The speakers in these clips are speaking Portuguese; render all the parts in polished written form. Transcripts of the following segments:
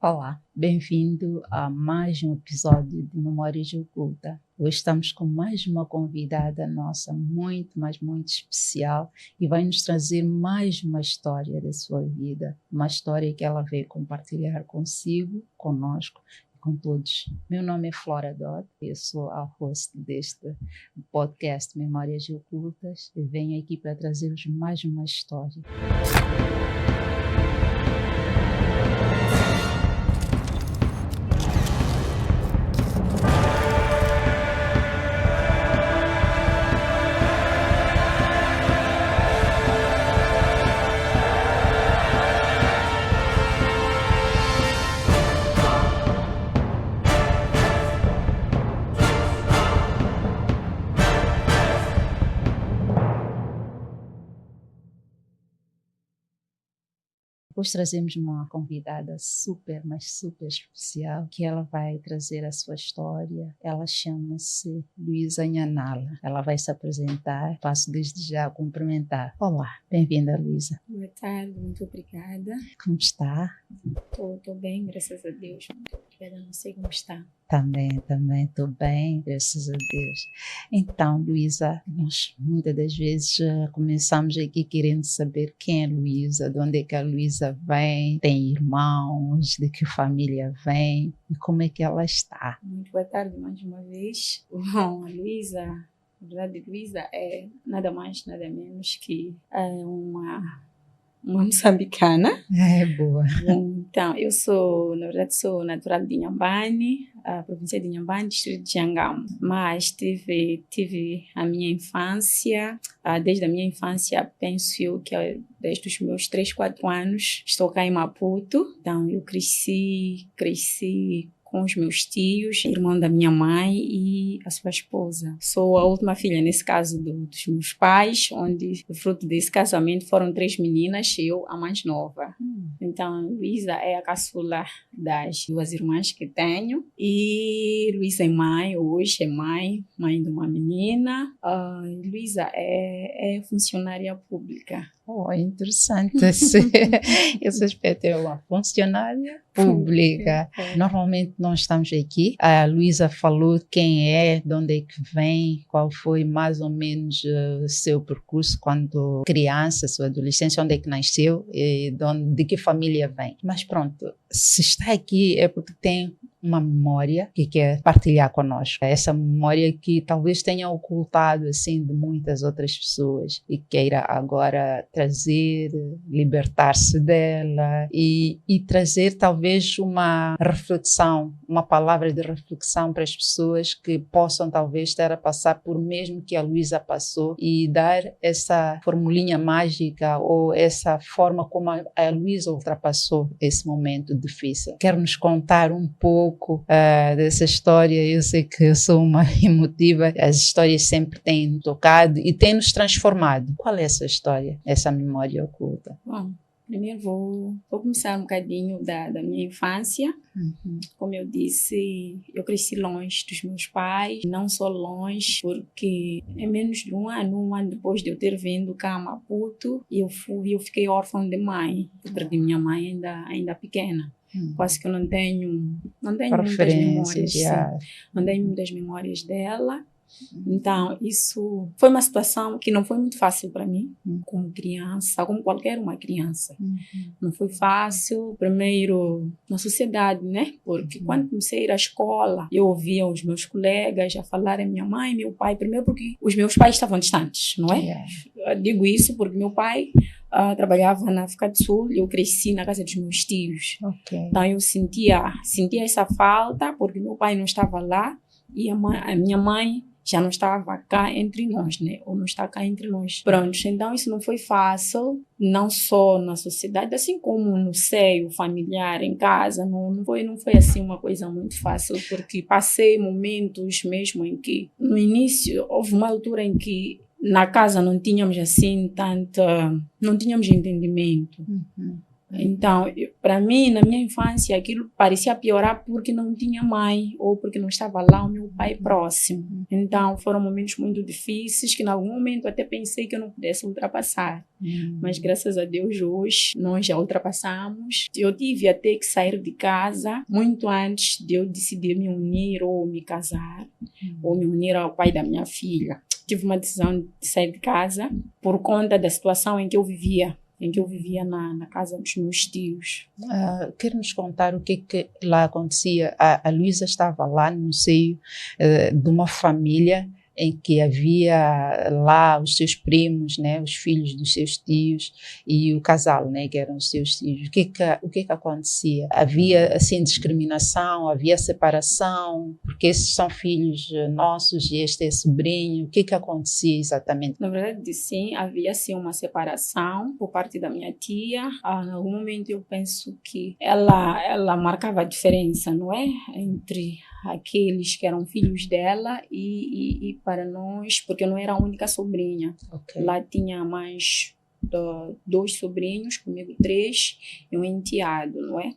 Olá, bem-vindo a mais um episódio de Memórias Ocultas. Hoje estamos com mais uma convidada nossa, muito especial, e vai nos trazer mais uma história da sua vida, uma história que ela veio compartilhar consigo, conosco e com todos. Meu nome é Flora Dott, eu sou a host deste podcast Memórias Ocultas e venho aqui para trazer-vos mais uma história. Hoje trazemos uma convidada super especial, que ela vai trazer a sua história. Ela chama-se Luísa Nhanala. Ela vai se apresentar. Passo desde já a cumprimentar. Olá, bem-vinda, Luísa. Boa tarde, muito obrigada. Como está? Estou bem, graças a Deus. Muito obrigada, não sei como está. Também estou bem, graças a Deus. Então, Luísa, nós muitas das vezes começamos aqui querendo saber quem é Luísa, de onde é que a Luísa vem, tem irmãos, de que família vem e como é que ela está. Muito boa tarde mais uma vez. Bom, a Luísa, na verdade, Luísa é nada mais, nada menos que uma moçambicana. É boa. Então, eu sou natural de Inhambane, a província de Inhambane, distrito de Jangamo. Mas tive a minha infância, desde a minha infância, penso eu que desde os meus 3, 4 anos, estou cá em Maputo. Então, eu cresci com os meus tios, irmão da minha mãe e a sua esposa. Sou a última filha, nesse caso, dos meus pais, onde o fruto desse casamento foram 3 meninas e eu a mais nova. Então, Luísa é a caçula das 2 irmãs que tenho. E Luísa é mãe, hoje é mãe de uma menina. Luísa é funcionária pública. Oh, interessante esse aspecto. É uma funcionária pública. Normalmente nós estamos aqui. A Luísa falou quem é, de onde é que vem, qual foi mais ou menos o seu percurso quando criança, sua adolescência, onde é que nasceu e de que família vem. Mas pronto, se está aqui é porque tem uma memória que quer partilhar conosco. Essa memória que talvez tenha ocultado assim de muitas outras pessoas e queira agora trazer, libertar-se dela e trazer talvez uma reflexão, uma palavra de reflexão para as pessoas que possam talvez estar a passar por mesmo que a Luísa passou e dar essa formulinha mágica ou essa forma como a Luísa ultrapassou esse momento difícil. Quer nos contar um pouco dessa história? Eu sei que eu sou uma emotiva, as histórias sempre têm tocado e têm nos transformado. Qual é essa história, essa memória oculta? Bom, primeiro vou começar um bocadinho da minha infância. Como eu disse, eu cresci longe dos meus pais, não só longe, porque é menos de um ano depois de eu ter vindo cá a Maputo, eu fiquei órfã de mãe. Eu perdi minha mãe ainda pequena. Quase que eu não tenho muitas memórias. Não tenho muitas memórias dela. Então, isso foi uma situação que não foi muito fácil para mim, como criança, como qualquer uma criança. Não foi fácil, primeiro, na sociedade, né? Porque quando comecei a ir à escola, eu ouvia os meus colegas a falarem minha mãe, meu pai, primeiro porque os meus pais estavam distantes, não é? Eu digo isso porque meu pai trabalhava na África do Sul e eu cresci na casa dos meus tios. Então, eu sentia essa falta porque meu pai não estava lá e a minha mãe já não estava cá entre nós, né? Ou não está cá entre nós. Pronto, então isso não foi fácil, não só na sociedade, assim como no seio familiar, em casa, não foi assim uma coisa muito fácil, porque passei momentos mesmo em que, no início, houve uma altura em que na casa não tínhamos assim não tínhamos entendimento. Então, para mim, na minha infância, aquilo parecia piorar porque não tinha mãe ou porque não estava lá o meu pai próximo. Então, foram momentos muito difíceis que, em algum momento, até pensei que eu não pudesse ultrapassar. Mas, graças a Deus, hoje, nós já ultrapassamos. Eu tive até que sair de casa muito antes de eu decidir me unir ou me casar, ou me unir ao pai da minha filha. Tive uma decisão de sair de casa por conta da situação em que eu vivia na casa dos meus tios. Quer nos contar o que lá acontecia? A Luísa estava lá no seio de uma família em que havia lá os seus primos, né, os filhos dos seus tios e o casal, né, que eram os seus tios. O que acontecia? Havia assim discriminação, havia separação, porque esses são filhos nossos e este é sobrinho. O que acontecia exatamente? Na verdade, sim, havia sim uma separação por parte da minha tia. Em algum momento eu penso que ela marcava a diferença, não é? Entre aqueles que eram filhos dela e para nós, porque eu não era a única sobrinha. Okay. Lá tinha mais 2 sobrinhos, comigo 3, e um enteado, não é?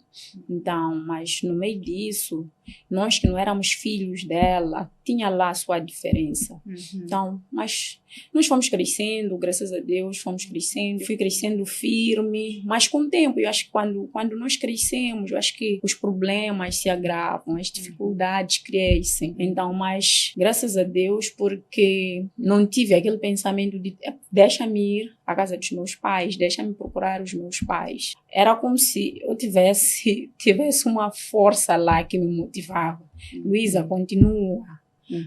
Então, mas no meio disso, nós que não éramos filhos dela, tinha lá a sua diferença. Então, mas nós fomos crescendo, graças a Deus, fui crescendo firme, mas com o tempo, eu acho que quando nós crescemos, eu acho que os problemas se agravam, as dificuldades crescem. Então, mas graças a Deus, porque não tive aquele pensamento de deixa-me ir à casa dos meus pais, deixa-me procurar os meus pais. Era como se eu tivesse uma força lá que me motivava. Luísa, continua.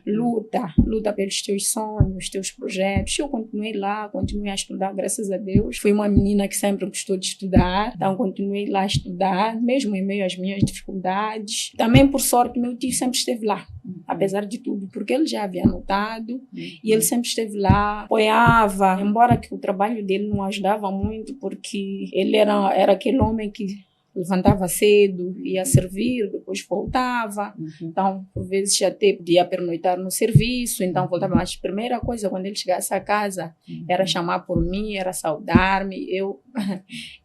Luta pelos teus sonhos, teus projetos. Eu continuei lá, continuei a estudar, graças a Deus. Fui uma menina que sempre gostou de estudar, então continuei lá a estudar, mesmo em meio às minhas dificuldades. Também, por sorte, meu tio sempre esteve lá, apesar de tudo, porque ele já havia notado e ele sempre esteve lá, apoiava, embora que o trabalho dele não ajudava muito, porque ele era aquele homem que levantava cedo, ia servir, depois voltava. Então, por vezes já podia pernoitar no serviço, então voltava. Mas a primeira coisa, quando ele chegasse a casa, era chamar por mim, era saudar-me.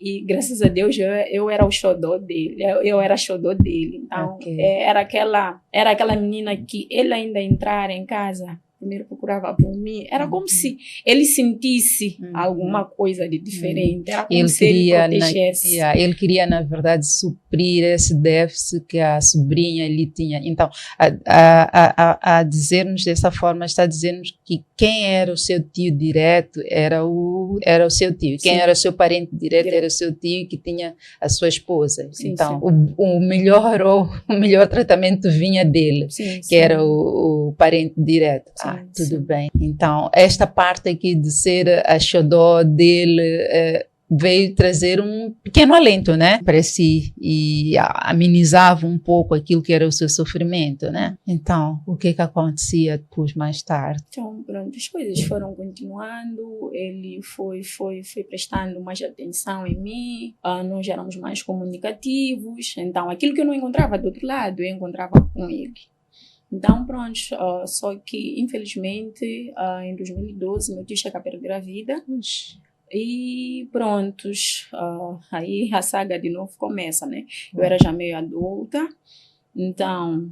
E graças a Deus, eu era o xodó dele. Eu era xodó dele. Então, era aquela menina que ele ainda entrar em casa, primeiro procurava por mim, era como se ele sentisse alguma coisa de diferente, era como se ele protegesse. Ele queria, na verdade, suprir esse déficit que a sobrinha lhe tinha. Então, a dizer-nos dessa forma, está a dizer-nos que quem era o seu tio direto era o seu tio, quem era o seu parente direto era o seu tio que tinha a sua esposa. Sim, então, o melhor tratamento vinha dele, que era o parente direto. Tudo bem. Então, esta parte aqui de ser a xodó dele veio trazer um pequeno alento, né, para si e amenizava um pouco aquilo que era o seu sofrimento, né? Então, o que acontecia depois, mais tarde? Então, pronto, as coisas foram continuando, ele foi prestando mais atenção em mim, nós éramos mais comunicativos, então aquilo que eu não encontrava do outro lado, eu encontrava com ele. Então, pronto, só que, infelizmente, em 2012, meu tio chega a perder a vida. E prontos, aí a saga de novo começa, né? Eu era já meio adulta, então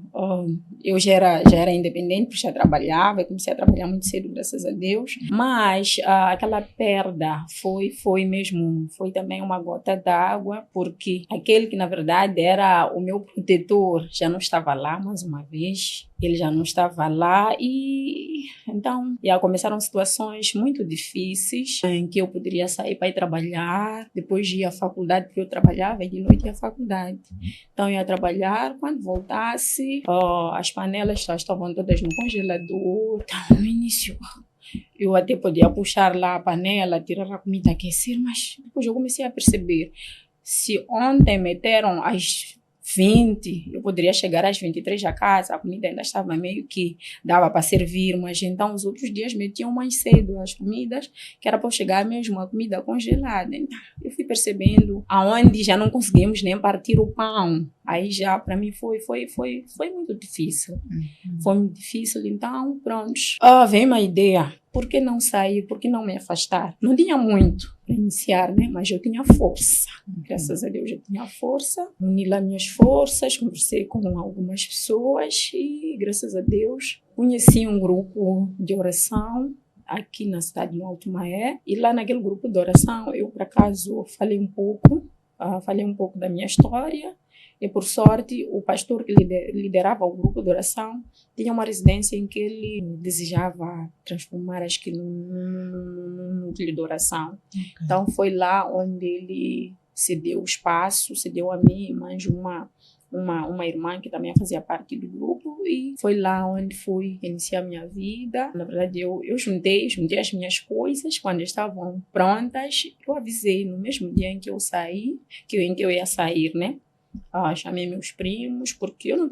eu já era independente, porque já trabalhava, eu comecei a trabalhar muito cedo, graças a Deus. Mas aquela perda foi também uma gota d'água, porque aquele que na verdade era o meu protetor já não estava lá mais uma vez. Ele já não estava lá e então começaram situações muito difíceis em que eu poderia sair para ir trabalhar, depois ia à faculdade, porque eu trabalhava e de noite ia à faculdade. Então ia trabalhar, quando voltasse, as panelas já estavam todas no congelador. Então, no início eu até podia puxar lá a panela, tirar a comida, aquecer, mas depois eu comecei a perceber, se ontem meteram as 20, eu poderia chegar às 23 a casa, a comida ainda estava meio que dava para servir, mas então os outros dias metiam mais cedo as comidas, que era para chegar mesmo a comida congelada. Então eu fui percebendo aonde já não conseguimos nem partir o pão, Aí já para mim foi muito difícil. Foi muito difícil, então pronto. Veio uma ideia, por que não sair, por que não me afastar? Não tinha muito para iniciar, né? Mas eu tinha força. Graças a Deus eu tinha força. Uni lá minhas forças, conversei com algumas pessoas e graças a Deus conheci um grupo de oração aqui na cidade de Alto Maé. E lá naquele grupo de oração eu por acaso falei um pouco da minha história. E, por sorte, o pastor que liderava o grupo de oração tinha uma residência em que ele desejava transformar, acho que, num núcleo de oração. Okay. Então, foi lá onde ele cedeu o espaço, cedeu a mim, mais uma irmã que também fazia parte do grupo, e foi lá onde fui iniciar minha vida. Na verdade, eu juntei as minhas coisas. Quando estavam prontas, eu avisei no mesmo dia em que eu saí, em que eu ia sair, né? Chamei meus primos, porque eu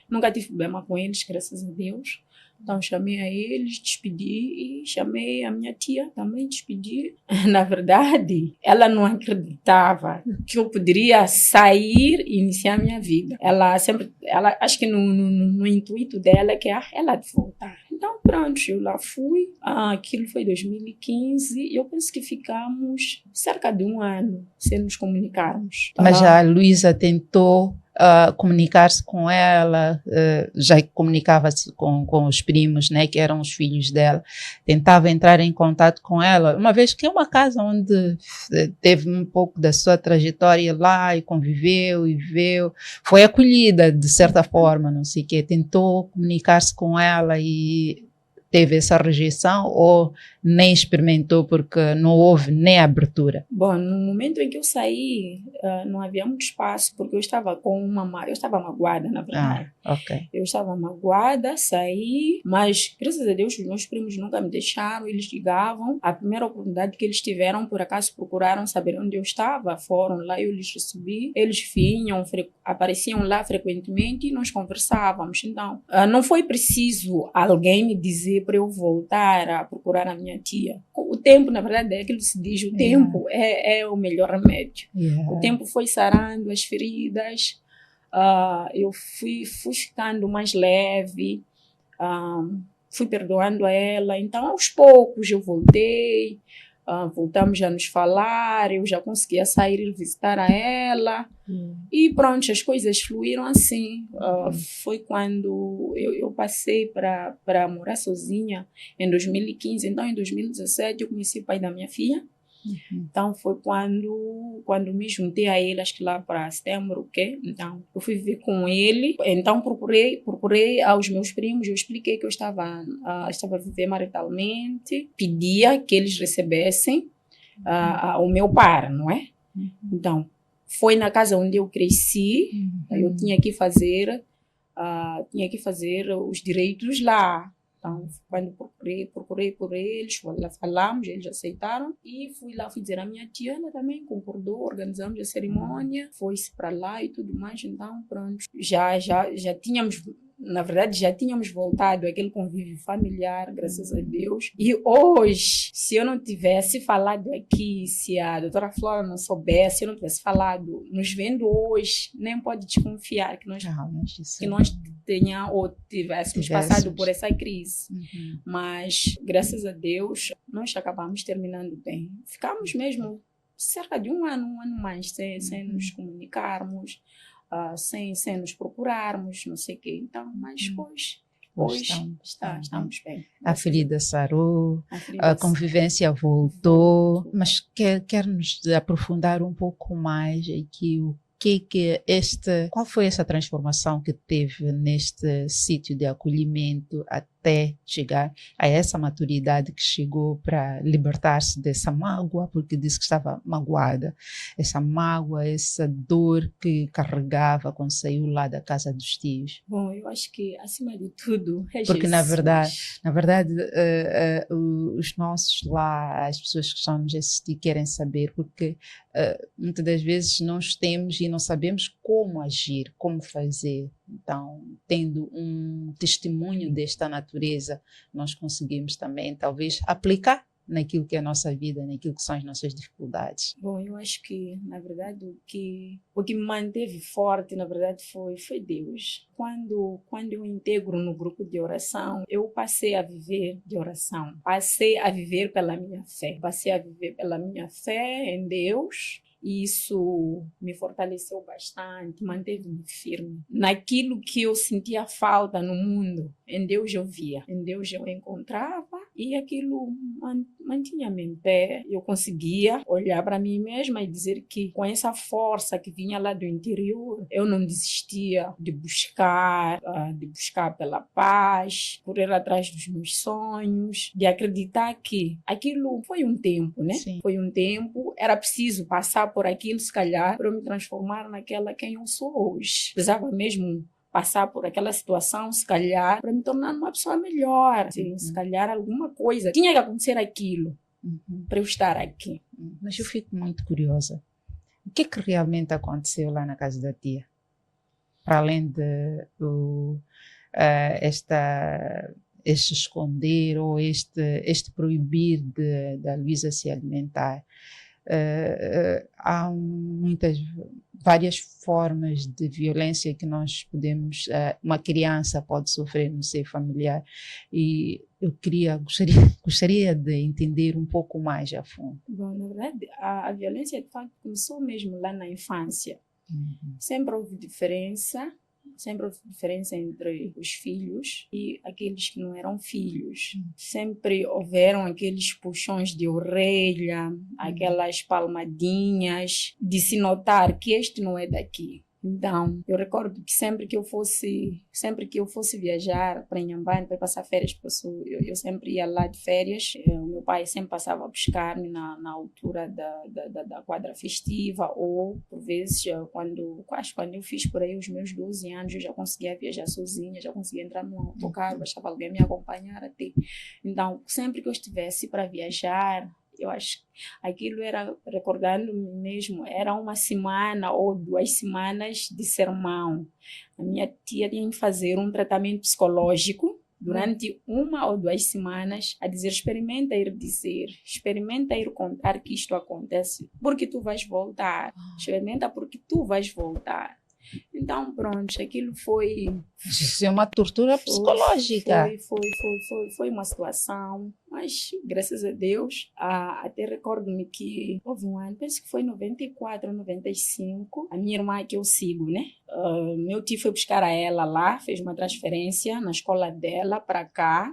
nunca tive problema com eles, graças a Deus. Então chamei a eles, despedi, e chamei a minha tia também, despedi. Na verdade, ela não acreditava que eu poderia sair e iniciar a minha vida. Ela acho que no intuito dela é que ela de voltar. Então pronto, eu lá fui. Aquilo foi 2015 e eu penso que ficamos cerca de um ano sem nos comunicarmos. Mas a Luísa tentou comunicar-se com ela, já comunicava-se com os primos, né, que eram os filhos dela, tentava entrar em contato com ela, uma vez que é uma casa onde teve um pouco da sua trajetória lá e conviveu e viveu, foi acolhida de certa forma, não sei o quê, tentou comunicar-se com ela e teve essa rejeição ou nem experimentou porque não houve nem abertura? Bom, no momento em que eu saí, não havia muito espaço, porque eu estava magoada, na verdade. Okay. Eu estava magoada, saí, mas graças a Deus os meus primos nunca me deixaram, eles ligavam. A primeira oportunidade que eles tiveram, por acaso procuraram saber onde eu estava, foram lá, eu lhes recebi, eles vinham, apareciam lá frequentemente e nós conversávamos. Então, não foi preciso alguém me dizer para eu voltar a procurar a minha tia. O tempo, na verdade, é aquilo que se diz, o tempo é o melhor remédio. O tempo foi sarando as feridas, eu fui ficando mais leve, fui perdoando a ela. Então, aos poucos, eu voltei, voltamos a nos falar, eu já conseguia sair e visitar a ela. E pronto, as coisas fluíram assim. Foi quando eu passei para morar sozinha em 2015. Então, em 2017, eu conheci o pai da minha filha. Então, foi quando me juntei a ele, acho que lá para setembro, ok? Então, eu fui viver com ele. Então, procurei aos meus primos, eu expliquei que eu estava a viver maritalmente, pedia que eles recebessem o meu par, não é? Então, foi na casa onde eu cresci, eu tinha que fazer os direitos lá. Então, quando procurei por eles, falamos, eles aceitaram e fui dizer à minha tia, ela também concordou, organizamos a cerimônia, foi-se para lá e tudo mais. Então, pronto, já tínhamos, na verdade, já tínhamos voltado àquele convívio familiar, graças a Deus. E hoje, se eu não tivesse falado aqui, se a doutora Flora não soubesse, se eu não tivesse falado, nos vendo hoje, nem pode desconfiar que nós tivéssemos passado por essa crise. Mas, graças a Deus, nós acabamos terminando bem. Ficamos mesmo cerca de um ano mais, sem nos comunicarmos, sem nos procurarmos, não sei o quê. Então, mas hoje estamos bem. A ferida sarou, a convivência voltou, mas quer nos aprofundar um pouco mais aqui qual foi essa transformação que teve neste sítio de acolhimento até chegar a essa maturidade que chegou para libertar-se dessa mágoa, porque disse que estava magoada, essa mágoa, essa dor que carregava quando saiu lá da casa dos tios? Bom, eu acho que acima de tudo é porque Jesus. na verdade os nossos lá, as pessoas que estão nos assistir querem saber, porque muitas das vezes nós temos e não sabemos como agir, como fazer. Então, tendo um testemunho desta natureza, nós conseguimos também, talvez, aplicar naquilo que é a nossa vida, naquilo que são as nossas dificuldades? Bom, eu acho que, na verdade, o que me manteve forte, na verdade, foi Deus. Quando eu integro no grupo de oração, eu passei a viver de oração. Passei a viver pela minha fé. Passei a viver pela minha fé em Deus. E isso me fortaleceu bastante, manteve-me firme. Naquilo que eu sentia falta no mundo, em Deus eu via, em Deus eu encontrava e aquilo mantinha-me em pé. Eu conseguia olhar para mim mesma e dizer que com essa força que vinha lá do interior, eu não desistia de buscar pela paz, correr atrás dos meus sonhos, de acreditar que aquilo foi um tempo, né? Sim. Foi um tempo, era preciso passar por aquilo, se calhar, para eu me transformar naquela quem eu sou hoje. Precisava mesmo passar por aquela situação, se calhar, para me tornar uma pessoa melhor. Se calhar alguma coisa. Tinha que acontecer aquilo para eu estar aqui. Mas eu fico muito curiosa. O que é que realmente aconteceu lá na casa da tia? Para além de este esconder ou este proibir da Luísa se alimentar. Há várias formas de violência que nós podemos, uma criança pode sofrer no seio familiar, e eu gostaria de entender um pouco mais a fundo. Bom, na verdade, a violência de fato começou mesmo lá na infância. Sempre houve diferença entre os filhos e aqueles que não eram filhos. Sempre houveram aqueles puxões de orelha, aquelas palmadinhas, de se notar que este não é daqui. Então, eu recordo que sempre que eu fosse viajar para Inhambane, para passar férias, porque eu sempre ia lá de férias, o meu pai sempre passava a buscar-me na altura da quadra festiva, ou por vezes, quando eu fiz por aí os meus 12 anos, eu já conseguia viajar sozinha, já conseguia entrar num autocarro, bastava alguém me acompanhar até. Então, sempre que eu estivesse para viajar, eu acho que aquilo era, recordando-me mesmo, era uma semana ou 2 semanas de sermão. A minha tia tinha que fazer um tratamento psicológico durante 1 ou 2 semanas, a dizer: experimenta ir dizer, experimenta ir contar que isto acontece, porque tu vais voltar. Experimenta porque tu vais voltar. Então, pronto, aquilo foi... Isso é uma tortura psicológica. Foi uma situação, mas graças a Deus, até recordo-me que houve um ano, penso que foi 94, 95, a minha irmã que eu sigo, né? Meu tio foi buscar a ela lá, fez uma transferência na escola dela para cá,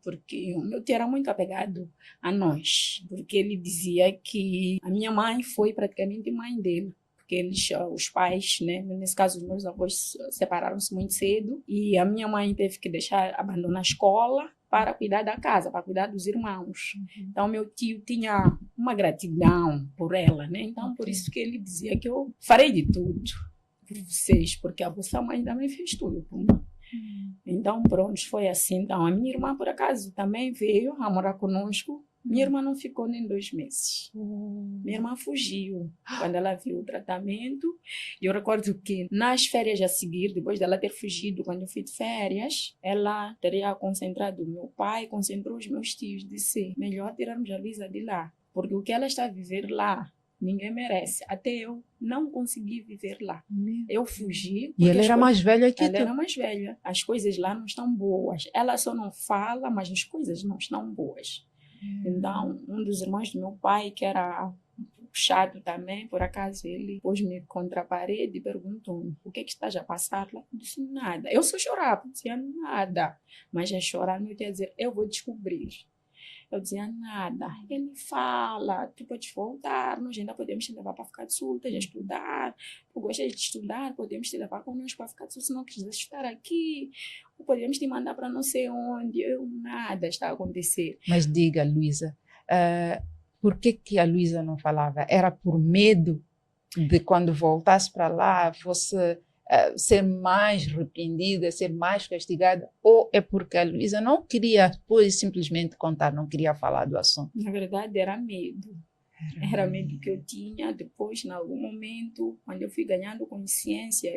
porque o meu tio era muito apegado a nós, porque ele dizia que a minha mãe foi praticamente mãe dele. Porque eles, os pais, né, nesse caso os meus avós separaram-se muito cedo e a minha mãe teve que abandonar a escola para cuidar da casa, para cuidar dos irmãos. Então meu tio tinha uma gratidão por ela, né? Então por isso que ele dizia que eu farei de tudo por vocês, porque a vossa mãe também fez tudo por mim. Então pronto, foi assim. Então a minha irmã por acaso também veio a morar conosco. Minha irmã não ficou nem 2 meses. Minha irmã fugiu quando ela viu o tratamento. E eu recordo que nas férias a seguir, depois dela ter fugido, quando eu fui de férias, ela teria concentrado o meu pai, concentrou os meus tios. Disse: melhor tirarmos a Luísa de lá, porque o que ela está a viver lá, ninguém merece. Até eu não consegui viver lá. Eu fugi. E ela era mais velha que tu? Ela era mais velha. As coisas lá não estão boas. Ela só não fala, mas as coisas não estão boas. Então, um dos irmãos do meu pai, que era chato também, por acaso ele pôs-me contra a parede e perguntou-me: o que é que estás a passar lá? Eu disse: nada. Eu só chorava, não dizia nada. Mas a chorar, eu ia dizer: eu vou descobrir. Eu dizia: nada. Ele fala: tu podes voltar, nós ainda podemos te levar para ficar de solta, já estudar. Tu gostas de estudar, podemos te levar conosco para ficar de solta, se não quiser estar aqui. Ou podemos te mandar para não sei onde. Nada está a acontecer. Mas diga, Luísa, por que a Luísa não falava? Era por medo de quando voltasse para lá você ser mais repreendida, ser mais castigada, ou é porque a Luísa não queria simplesmente contar, não queria falar do assunto? Na verdade era medo. Era medo que eu tinha. Depois, em algum momento, quando eu fui ganhando consciência,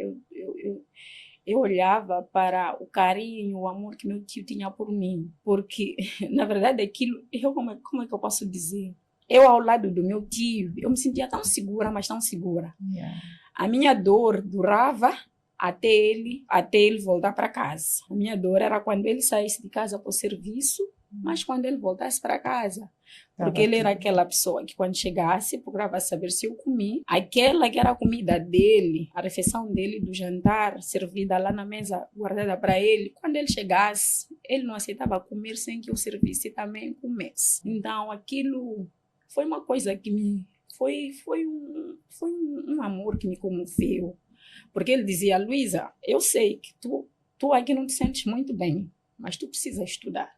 eu olhava para o carinho, o amor que meu tio tinha por mim. Porque, na verdade, aquilo, como é que eu posso dizer? Eu, ao lado do meu tio, eu me sentia tão segura, mas tão segura. Yeah. A minha dor durava até ele voltar para casa. A minha dor era quando ele saísse de casa para o serviço, mas quando ele voltasse para casa. Porque ele era aquela pessoa que quando chegasse procurava saber se eu comi. Aquela que era a comida dele, a refeição dele do jantar, servida lá na mesa, guardada para ele. Quando ele chegasse, ele não aceitava comer sem que eu servisse também comesse. Então aquilo foi uma coisa que me... Foi um amor que me comoveu. Porque ele dizia, Luísa, eu sei que tu aqui não te sentes muito bem, mas tu precisa estudar.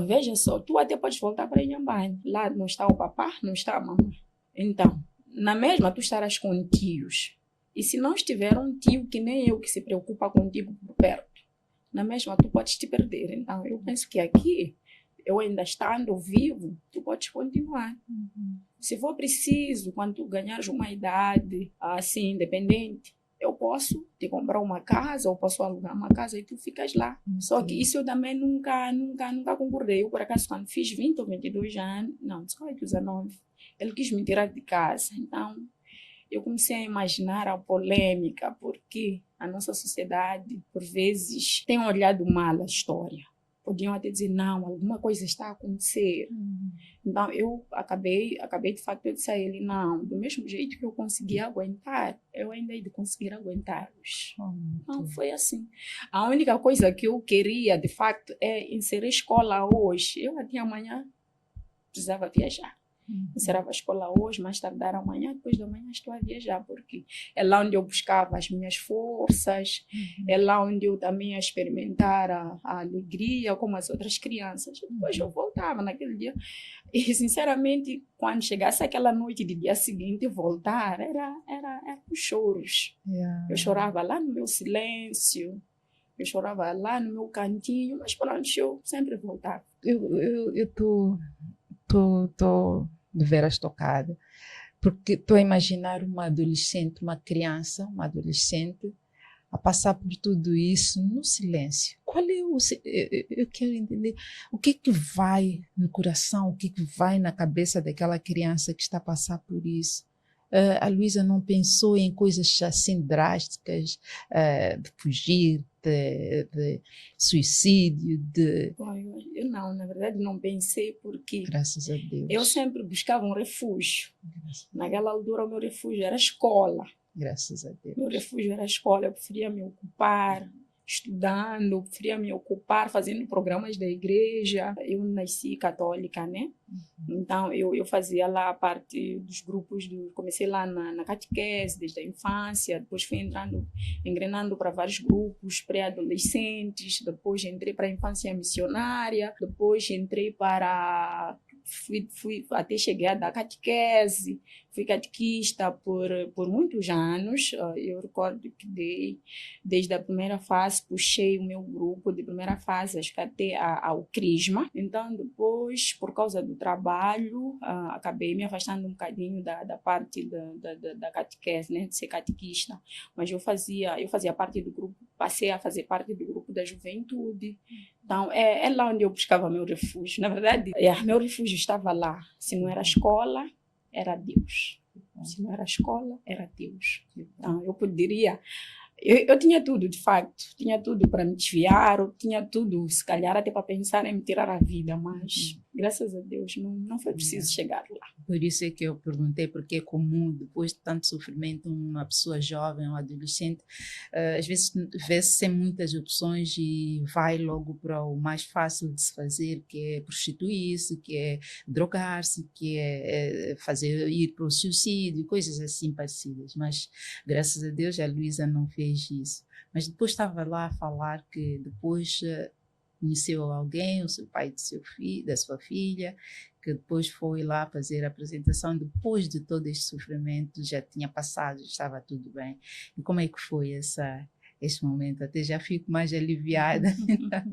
Veja só, tu até podes voltar para Inhambane. Lá não está o papá, não está a mamãe. Então, na mesma, tu estarás com tios. E se não estiver um tio que nem eu, que se preocupa contigo por perto, na mesma, tu podes te perder. Então, eu penso que aqui, eu ainda estando vivo, tu podes continuar. Se for preciso, quando tu ganhares uma idade assim, independente, eu posso te comprar uma casa, ou posso alugar uma casa e tu ficas lá. Só que isso eu também nunca concordei. Eu, por acaso, quando fiz 20 ou 22 anos, não, 19, ele quis me tirar de casa. Então, eu comecei a imaginar a polêmica, porque a nossa sociedade, por vezes, tem olhado mal a história. Podiam até dizer, não, alguma coisa está a acontecer. Então, eu acabei de facto, eu disse a ele, não, do mesmo jeito que eu consegui aguentar, eu ainda hei de conseguir aguentá-los. Então, foi assim. A única coisa que eu queria, de facto, é inserir escola hoje. Eu até amanhã precisava viajar. Encerrava a escola hoje, mais tardar amanhã, depois da manhã estou a viajar, porque é lá onde eu buscava as minhas forças, é lá onde eu também ia experimentar a alegria, como as outras crianças. Depois eu voltava naquele dia. E, sinceramente, quando chegasse aquela noite de dia seguinte, voltar, era os choros. Yeah. Eu chorava lá no meu silêncio, eu chorava lá no meu cantinho, mas pronto, eu sempre voltava. Eu estou de veras tocada, porque estou a imaginar uma adolescente, uma criança, uma adolescente, a passar por tudo isso no silêncio. Qual é eu quero entender o que vai no coração, o que vai na cabeça daquela criança que está a passar por isso. A Luísa não pensou em coisas assim drásticas, de fugir, de suicídio, Bom, eu não, na verdade não pensei, porque graças a Deus. Eu sempre buscava um refúgio. Naquela altura o meu refúgio era a escola. Graças a Deus. Meu refúgio era a escola, eu preferia me ocupar estudando, preferia me ocupar fazendo programas da igreja. Eu nasci católica, né? Então, eu fazia lá parte dos grupos, comecei lá na catequese, desde a infância, depois fui engrenando para vários grupos pré-adolescentes, depois entrei para a infância missionária, depois entrei para... Fui até cheguei a dar catequese, fui catequista por muitos anos. Eu recordo que desde a primeira fase, puxei o meu grupo de primeira fase, acho que até ao Crisma. Então, depois, por causa do trabalho, acabei me afastando um bocadinho da parte da catequese, né, de ser catequista. Mas eu fazia parte do grupo, passei a fazer parte do grupo da juventude. Então, é lá onde eu buscava meu refúgio. Na verdade, meu refúgio estava lá. Se não era escola, era Deus. Se não era escola, era Deus. Então, eu poderia... Eu tinha tudo, de facto. Tinha tudo para me desviar, eu tinha tudo, se calhar, até para pensar em me tirar a vida. Mas, graças a Deus, não foi preciso chegar lá. Por isso é que eu perguntei, porque é comum, depois de tanto sofrimento, uma pessoa jovem, um adolescente, às vezes vê-se sem muitas opções e vai logo para o mais fácil de se fazer, que é prostituir-se, que é drogar-se, que é ir para o suicídio, coisas assim parecidas. Mas, graças a Deus, a Luísa não fez isso. Mas depois estava lá a falar que depois conheceu alguém, o seu pai da sua filha, que depois foi lá fazer a apresentação, depois de todo este sofrimento, já tinha passado, estava tudo bem. E como é que foi esse momento? Até já fico mais aliviada,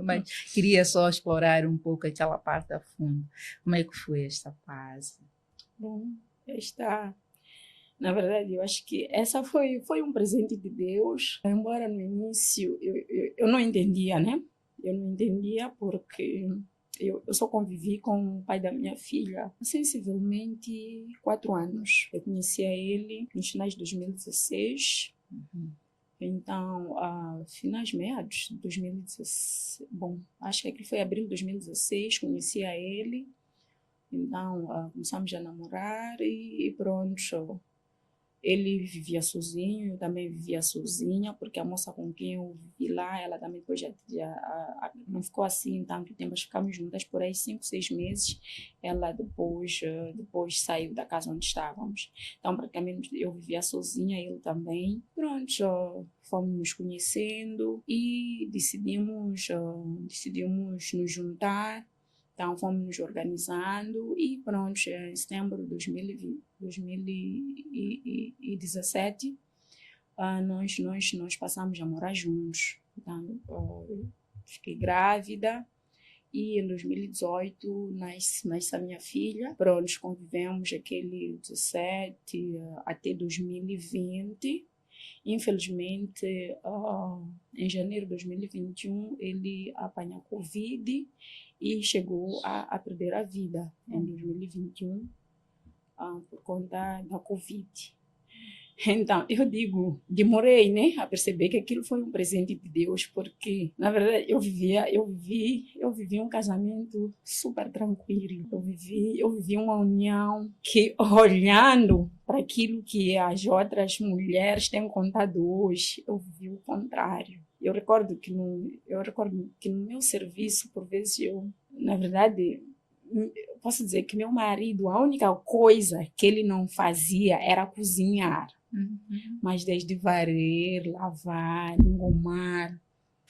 mas queria só explorar um pouco aquela parte a fundo. Como é que foi esta fase? Bom, Na verdade, eu acho que essa foi um presente de Deus. Embora no início eu não entendia, né? Eu não entendia porque eu só convivi com o pai da minha filha há sensivelmente 4 anos. Eu conhecia ele nos finais de 2016. Então, finais, meados de 2016, bom, acho que aquilo foi abril de 2016, conhecia ele. Então, começamos a namorar e pronto. Ele vivia sozinho, eu também vivia sozinha, porque a moça com quem eu vivi lá, ela também depois não ficou assim tanto tempo, nós ficamos juntas por aí 5, 6 meses. Ela depois saiu da casa onde estávamos. Então, praticamente, eu vivia sozinha, ele também. Pronto, fomos nos conhecendo e decidimos nos juntar. Então, fomos nos organizando e pronto, em setembro de 2017, nós passamos a morar juntos. Então, fiquei grávida e em 2018 nasce a minha filha. Pronto, convivemos aquele 17 até 2020. Infelizmente, em janeiro de 2021, ele apanhou Covid e chegou a perder a vida em 2021 por conta da Covid. Então, eu digo, demorei, né, a perceber que aquilo foi um presente de Deus, porque, na verdade, eu vivi um casamento super tranquilo. Eu vivi uma união que, olhando para aquilo que as outras mulheres têm contado hoje, eu vivi o contrário. Eu recordo que no meu serviço, por vezes, na verdade, eu posso dizer que meu marido, a única coisa que ele não fazia era cozinhar. Mas desde varrer, lavar, engomar,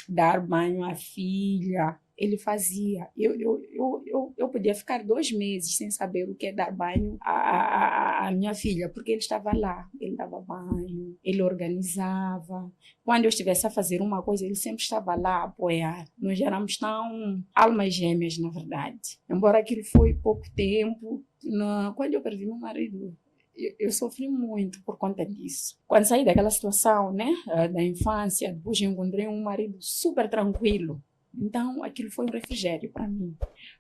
dar banho à filha, ele fazia. Eu podia ficar 2 meses sem saber o que é dar banho à minha filha, porque ele estava lá, ele dava banho, ele organizava. Quando eu estivesse a fazer uma coisa, ele sempre estava lá a apoiar. Nós éramos tão almas gêmeas, na verdade. Embora aquilo foi pouco tempo, quando eu perdi meu marido, eu sofri muito por conta disso. Quando saí daquela situação, né, da infância, depois eu encontrei um marido super tranquilo. Então, aquilo foi um refrigério para mim.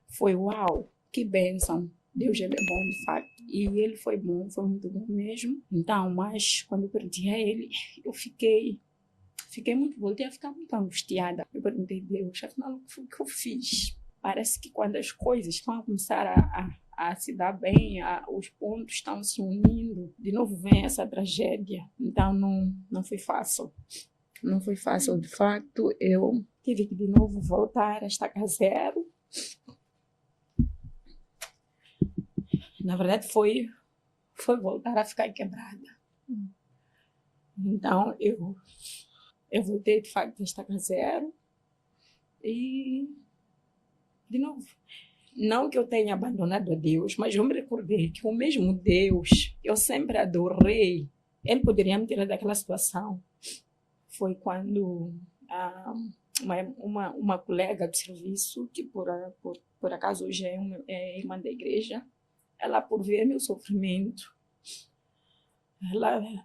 Foi uau, que bênção. Deus, ele é bom, de fato. E ele foi bom, foi muito bom mesmo. Então, mas quando eu perdi a ele, eu fiquei voltei a ficar muito angustiada. Eu perguntei, Deus, afinal, o que foi que eu fiz? Parece que quando as coisas estão a começar a se dar bem, os pontos estão se unindo, de novo vem essa tragédia. Então, não foi fácil. Não foi fácil, de fato. Eu tive que, de novo, voltar a estaca zero. Na verdade, foi voltar a ficar quebrada. Então, eu voltei, de fato, a estaca zero. E, de novo, não que eu tenha abandonado a Deus, mas eu me recordei que o mesmo Deus que eu sempre adorei, ele poderia me tirar daquela situação. Foi quando uma colega de serviço, que por acaso hoje é irmã da igreja, ela, por ver meu sofrimento,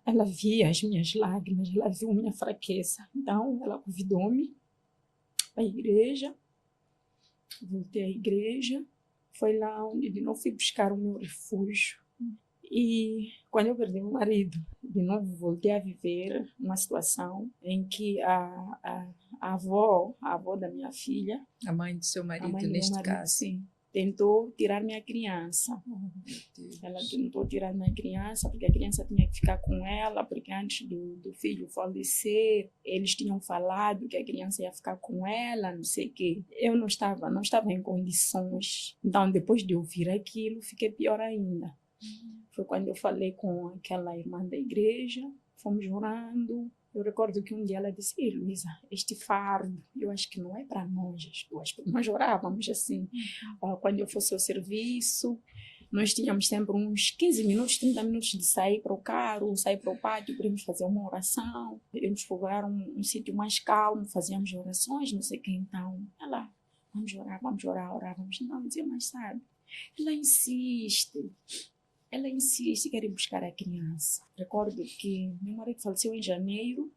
ela via as minhas lágrimas, ela viu minha fraqueza. Então, ela convidou-me para a igreja. Voltei à igreja, foi lá onde de novo fui buscar o meu refúgio. E quando eu perdi meu marido, de novo voltei a viver uma situação em que a avó da minha filha, A mãe do seu marido, a mãe do neste meu marido, caso. sim, tentou tirar minha criança. Meu Deus. Ela tentou tirar minha criança, porque a criança tinha que ficar com ela, porque antes do filho falecer, eles tinham falado que a criança ia ficar com ela, não sei o quê. Eu não estava em condições. Então, depois de ouvir aquilo, fiquei pior ainda. Foi quando eu falei com aquela irmã da igreja, fomos orando. Eu recordo que um dia ela disse, Ei, Luísa, este fardo, eu acho que não é para nós as duas. Nós orávamos assim, quando eu fosse ao serviço, nós tínhamos sempre uns 15 minutos, 30 minutos de sair para o carro, sair para o pátio, podíamos fazer uma oração, íamos procurar um sítio mais calmo, fazíamos orações, não sei o que. Então, ela, vamos orar, orávamos. Não, dizia, mas sabe, ela insiste. ela insiste que quer ir buscar a criança. Recordo que meu marido faleceu em janeiro,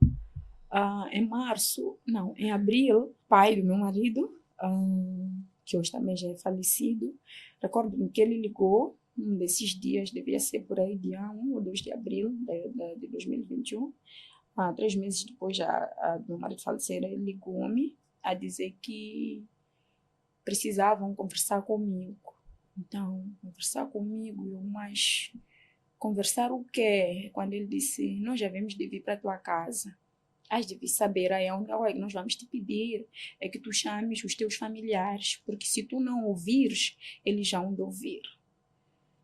em março, não, em abril, pai do meu marido, que hoje também já é falecido, recordo que ele ligou um desses dias, devia ser por aí dia 1 ou 2 de abril de 2021, 3 meses depois do meu marido falecer, ele ligou-me a dizer que precisavam conversar comigo. Então, conversar comigo, mas conversar o quê? Quando ele disse, nós já vimos de vir para a tua casa. Has de vir saber aí onde é que nós vamos te pedir, é que tu chames os teus familiares, porque se tu não ouvires, eles já vão de ouvir.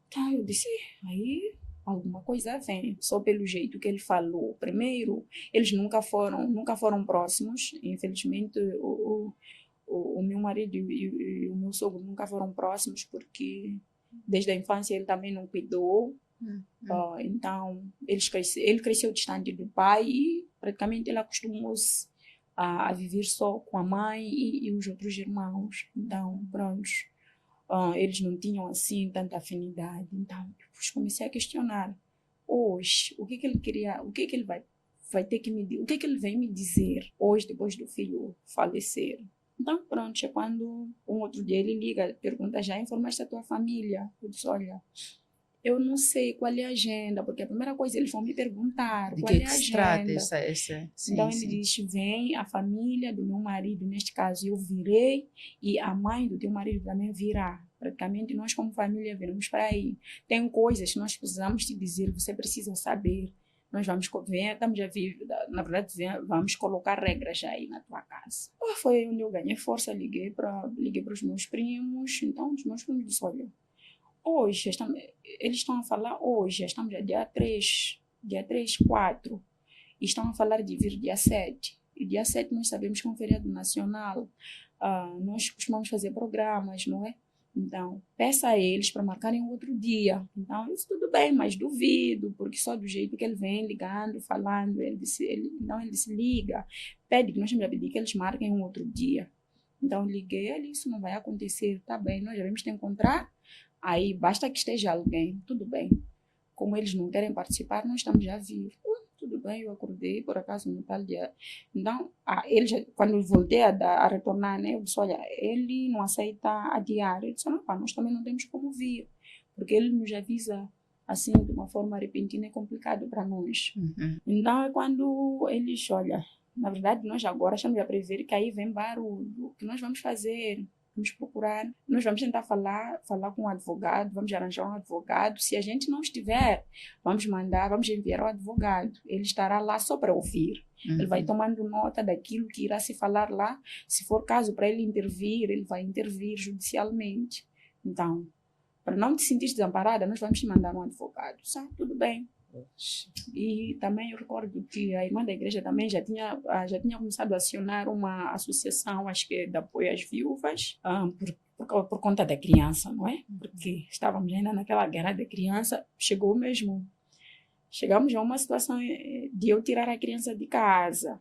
Então, eu disse, aí alguma coisa vem, só pelo jeito que ele falou. Primeiro, eles nunca foram próximos, infelizmente, o meu marido e o meu sogro nunca foram próximos, porque desde a infância ele também não cuidou. Então, ele cresceu distante do pai e praticamente ele acostumou-se a viver só com a mãe e os outros irmãos. Então, pronto, eles não tinham assim tanta afinidade. Então, eu comecei a questionar. Hoje, o que ele queria, o que ele vai ter que me dizer, o que ele vem me dizer hoje, depois do filho falecer? Então, pronto, é quando um outro dia ele liga, pergunta, já informaste a tua família? Eu disse, olha, eu não sei qual é a agenda, porque a primeira coisa eles vão me perguntar qual é a agenda. De que se trata essa? Sim, então ele diz, vem a família do meu marido, neste caso eu virei, e a mãe do teu marido também virá. Praticamente nós como família viramos para aí. Tem coisas que nós precisamos te dizer, você precisa saber. Nós vamos estamos a vir, na verdade, vamos colocar regras aí na tua casa. Foi onde eu ganhei força, liguei para os meus primos. Então, os meus primos disseram, olha, hoje, eles estão a falar hoje, estamos a dia 3, 4, e estão a falar de vir dia 7. E dia 7 nós sabemos que é um feriado nacional, nós costumamos fazer programas, não é? Então, peça a eles para marcarem outro dia. Então, isso tudo bem, mas duvido, porque só do jeito que ele vem ligando, falando, ele disse, liga, pede que nós temos a pedir que eles marquem um outro dia. Então, liguei, isso não vai acontecer, tá bem, nós já vamos te encontrar, aí basta que esteja alguém, tudo bem. Como eles não querem participar, nós estamos já vivos. Tudo bem, eu acordei, por acaso, no tal dia. Então, quando eu voltei a retornar, né, eu disse, olha, ele não aceita adiar. Ele disse, não, nós também não temos como vir, porque ele nos avisa assim, de uma forma repentina, é complicado para nós. Então, é quando eles, olha, na verdade, nós agora estamos a prever que aí vem barulho. O que nós vamos fazer? Vamos procurar, nós vamos tentar falar com um advogado, vamos arranjar um advogado. Se a gente não estiver, vamos enviar o advogado. Ele estará lá só para ouvir. Ele vai tomando nota daquilo que irá se falar lá. Se for caso para ele intervir, ele vai intervir judicialmente. Então, para não te sentir desamparada, nós vamos te mandar um advogado. Tudo bem. E também eu recordo que a irmã da igreja também já tinha começado a acionar uma associação, acho que de apoio às viúvas, por conta da criança, não é? Porque estávamos ainda naquela guerra da criança, chegamos a uma situação de eu tirar a criança de casa.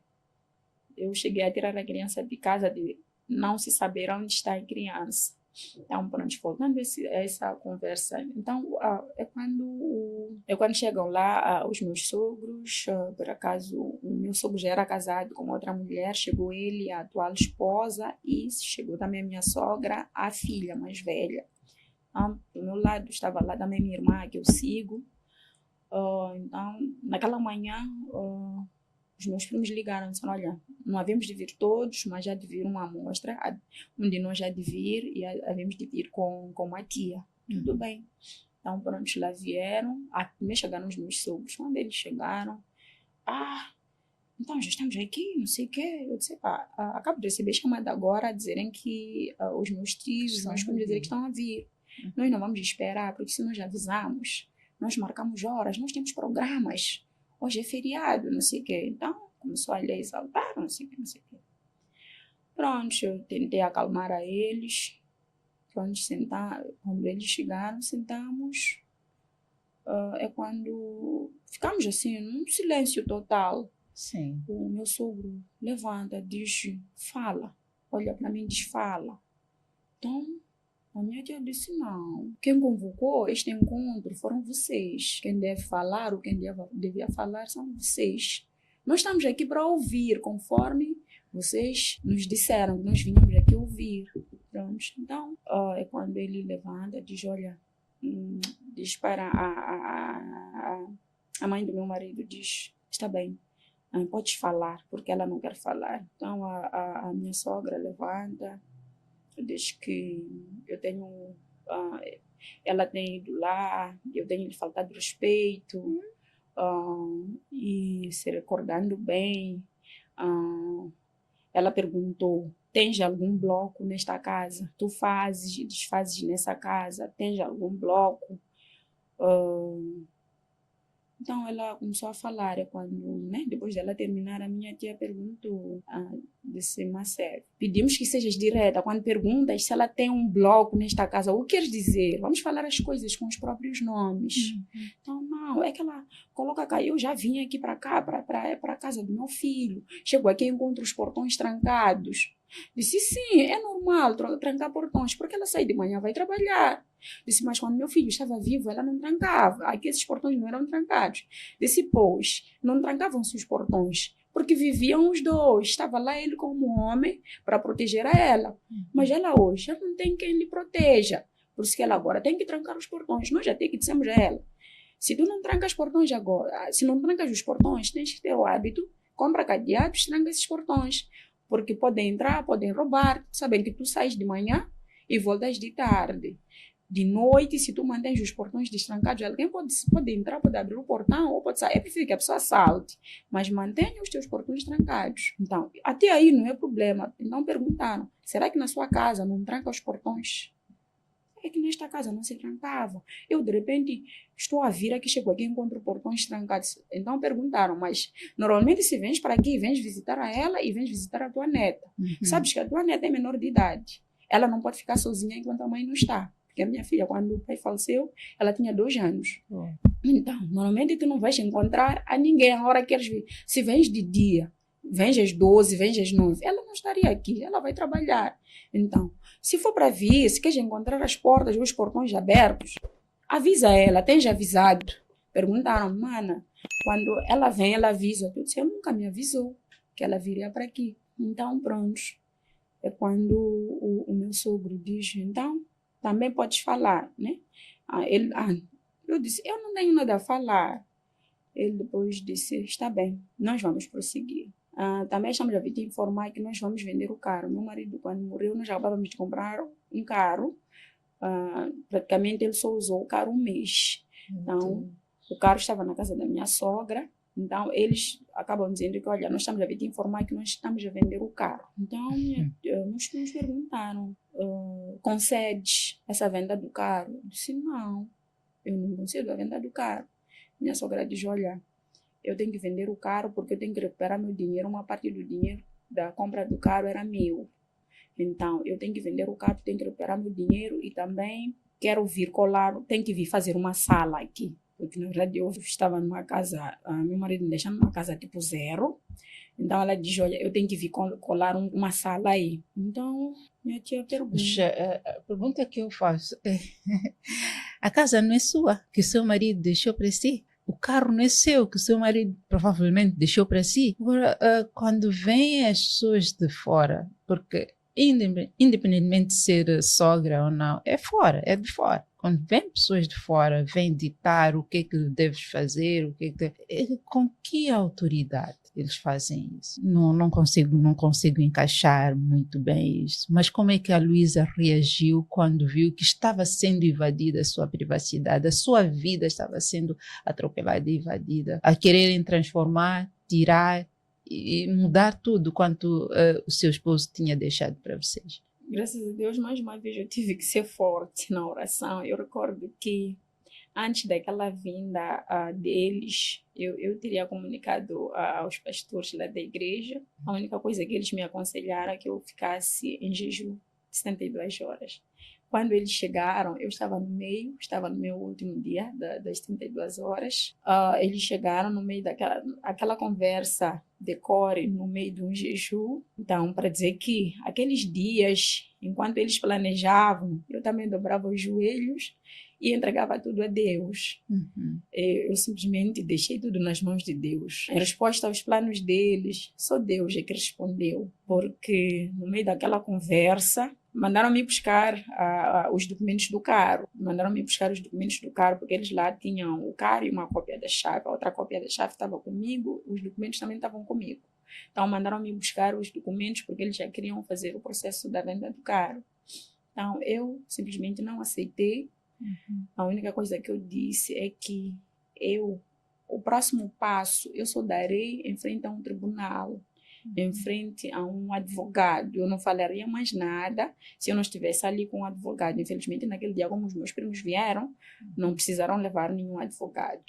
Eu cheguei a tirar a criança de casa, de não se saber onde está a criança. Então, pronto, voltando a essa conversa. Então, é quando chegam lá os meus sogros, por acaso, o meu sogro já era casado com outra mulher, chegou ele, a atual esposa, e chegou também a minha sogra, a filha mais velha. Do meu lado estava lá também minha irmã, que eu sigo. Então, naquela manhã, os meus primos ligaram e disseram, olha, não havemos de vir todos, mas já de vir uma amostra, um de nós já de vir e havemos de vir com a tia. Tudo bem. Então, pronto, lá vieram, primeiro chegaram os meus sogros. Quando eles chegaram, então já estamos aqui, não sei o quê. Eu disse, acabo de receber chamada agora a dizerem que os meus tios, os meus primos dizerem que estão a vir. Nós não vamos esperar, porque se nós já avisamos, nós marcamos horas, nós temos programas. Hoje é feriado, não sei o quê. Então, começou a lhe exaltar, não sei o quê. Pronto, eu tentei acalmar a eles. Pronto, quando eles chegaram, sentamos. É quando ficamos assim, num silêncio total. Sim. O meu sogro levanta, diz, fala. Olha para mim, diz, fala. Então, A minha tia disse, não, quem convocou este encontro foram vocês. Quem deve falar ou quem devia falar são vocês. Nós estamos aqui para ouvir, conforme vocês nos disseram que nós vínhamos aqui ouvir. Pronto. Então, é quando ele levanta, diz, olha, diz para a mãe do meu marido, diz, está bem, podes falar, porque ela não quer falar. Então, a minha sogra levanta, diz que eu tenho, ela tem ido lá, eu tenho lhe faltado respeito, e se recordando bem, ela perguntou, tens algum bloco nesta casa? Tu fazes e desfazes nessa casa? Tens algum bloco? Então ela começou a falar, quando, né, depois dela terminar, a minha tia perguntou, disse, Marcelo, pedimos que sejas direta, quando perguntas se ela tem um bloco nesta casa, o que queres dizer? Vamos falar as coisas com os próprios nomes. Então, não, é que ela coloca cá, eu já vim aqui para cá, para a casa do meu filho, chego aqui e encontro os portões trancados. Disse, sim, é normal trancar portões, porque ela sai de manhã, vai trabalhar. Disse, mas quando meu filho estava vivo, ela não trancava. Aqui esses portões não eram trancados. Disse, pois, não trancavam-se os portões, porque viviam os dois. Estava lá ele como homem para proteger a ela. Mas ela hoje já não tem quem lhe proteja. Por isso que ela agora tem que trancar os portões. Nós já até que dissemos a ela, se tu não trancas os portões agora, se não trancas os portões, tens que ter o hábito, compra cadeados, tranca esses portões. Porque podem entrar, podem roubar, sabem que tu sais de manhã e voltas de tarde. De noite, se tu mantens os portões destrancados, alguém pode entrar, pode abrir o portão ou pode sair. É preciso que a pessoa salte, mas mantenha os teus portões trancados. Então, até aí não é problema. Então perguntaram, será que na sua casa não tranca os portões? É que nesta casa não se trancava. Eu, de repente, estou a vir aqui, chego aqui e encontro portões trancados. Então perguntaram, mas normalmente se vens para aqui, vens visitar a ela e vens visitar a tua neta. Sabes que a tua neta é menor de idade. Ela não pode ficar sozinha enquanto a mãe não está. Porque a minha filha, quando o pai faleceu, ela tinha 2 anos. Então, normalmente tu não vais encontrar a ninguém a hora que queres vir. Se vens de dia, vens às 12, vens às 9, ela não estaria aqui, ela vai trabalhar. Então, se for para vir, se queres encontrar as portas ou os portões abertos, avisa ela, tens avisado. Perguntaram, mana, quando ela vem, ela avisa. Eu disse, eu nunca me avisou que ela viria para aqui. Então, pronto. É quando o meu sogro diz, então, também podes falar, né? Eu disse, eu não tenho nada a falar. Ele depois disse, está bem, nós vamos prosseguir. Também estamos a vir te informar que nós vamos vender o carro. Meu marido, quando morreu, nós acabávamos de comprar um carro. Praticamente ele só usou o carro um mês. Então, o carro estava na casa da minha sogra. Então, eles acabam dizendo que, olha, nós estamos a vir te informar que nós estamos a vender o carro. Então, nos perguntaram, concedes essa venda do carro? Eu disse, não, eu não concedo a venda do carro. Minha sogra diz, olha, eu tenho que vender o carro porque eu tenho que recuperar meu dinheiro. Uma parte do dinheiro da compra do carro era meu. Então, eu tenho que vender o carro, tenho que recuperar meu dinheiro e também quero vir colar, tenho que vir fazer uma sala aqui. Porque, na verdade, eu estava numa casa, meu marido me deixou numa casa tipo 0. Então, ela diz, olha, eu tenho que vir colar uma sala aí. Então, minha tia pergunta. A pergunta que eu faço é, a casa não é sua, que o seu marido deixou para si? O carro não é seu, que o seu marido provavelmente deixou para si? Agora, quando vêm as pessoas de fora, porque independentemente de ser sogra ou não, é fora, é de fora. Quando vêm pessoas de fora, vêm ditar o que é que deves fazer, com que autoridade eles fazem isso? Não consigo encaixar muito bem isso. Mas como é que a Luísa reagiu quando viu que estava sendo invadida a sua privacidade, a sua vida estava sendo atropelada e invadida, a quererem transformar, tirar e mudar tudo quanto o seu esposo tinha deixado para vocês? Graças a Deus, mais uma vez eu tive que ser forte na oração. Eu recordo que antes daquela vinda deles, eu teria comunicado aos pastores lá da igreja. A única coisa que eles me aconselharam é que eu ficasse em jejum de 72 horas. Quando eles chegaram, eu estava no meu último dia das 32 horas. Eles chegaram no meio daquela conversa de core, no meio de um jejum. Então, para dizer que aqueles dias, enquanto eles planejavam, eu também dobrava os joelhos e entregava tudo a Deus. Eu simplesmente deixei tudo nas mãos de Deus. Em resposta aos planos deles, só Deus é que respondeu. Porque no meio daquela conversa, mandaram-me buscar os documentos do carro. Porque eles lá tinham o carro e uma cópia da chave. A outra cópia da chave estava comigo, os documentos também estavam comigo. Então, mandaram-me buscar os documentos porque eles já queriam fazer o processo da venda do carro. Então, eu simplesmente não aceitei. A única coisa que eu disse é que o próximo passo, eu só darei em frente a um tribunal, em frente a um advogado. Eu não falaria mais nada se eu não estivesse ali com um advogado. Infelizmente, naquele dia, como os meus primos vieram, não precisaram levar nenhum advogado.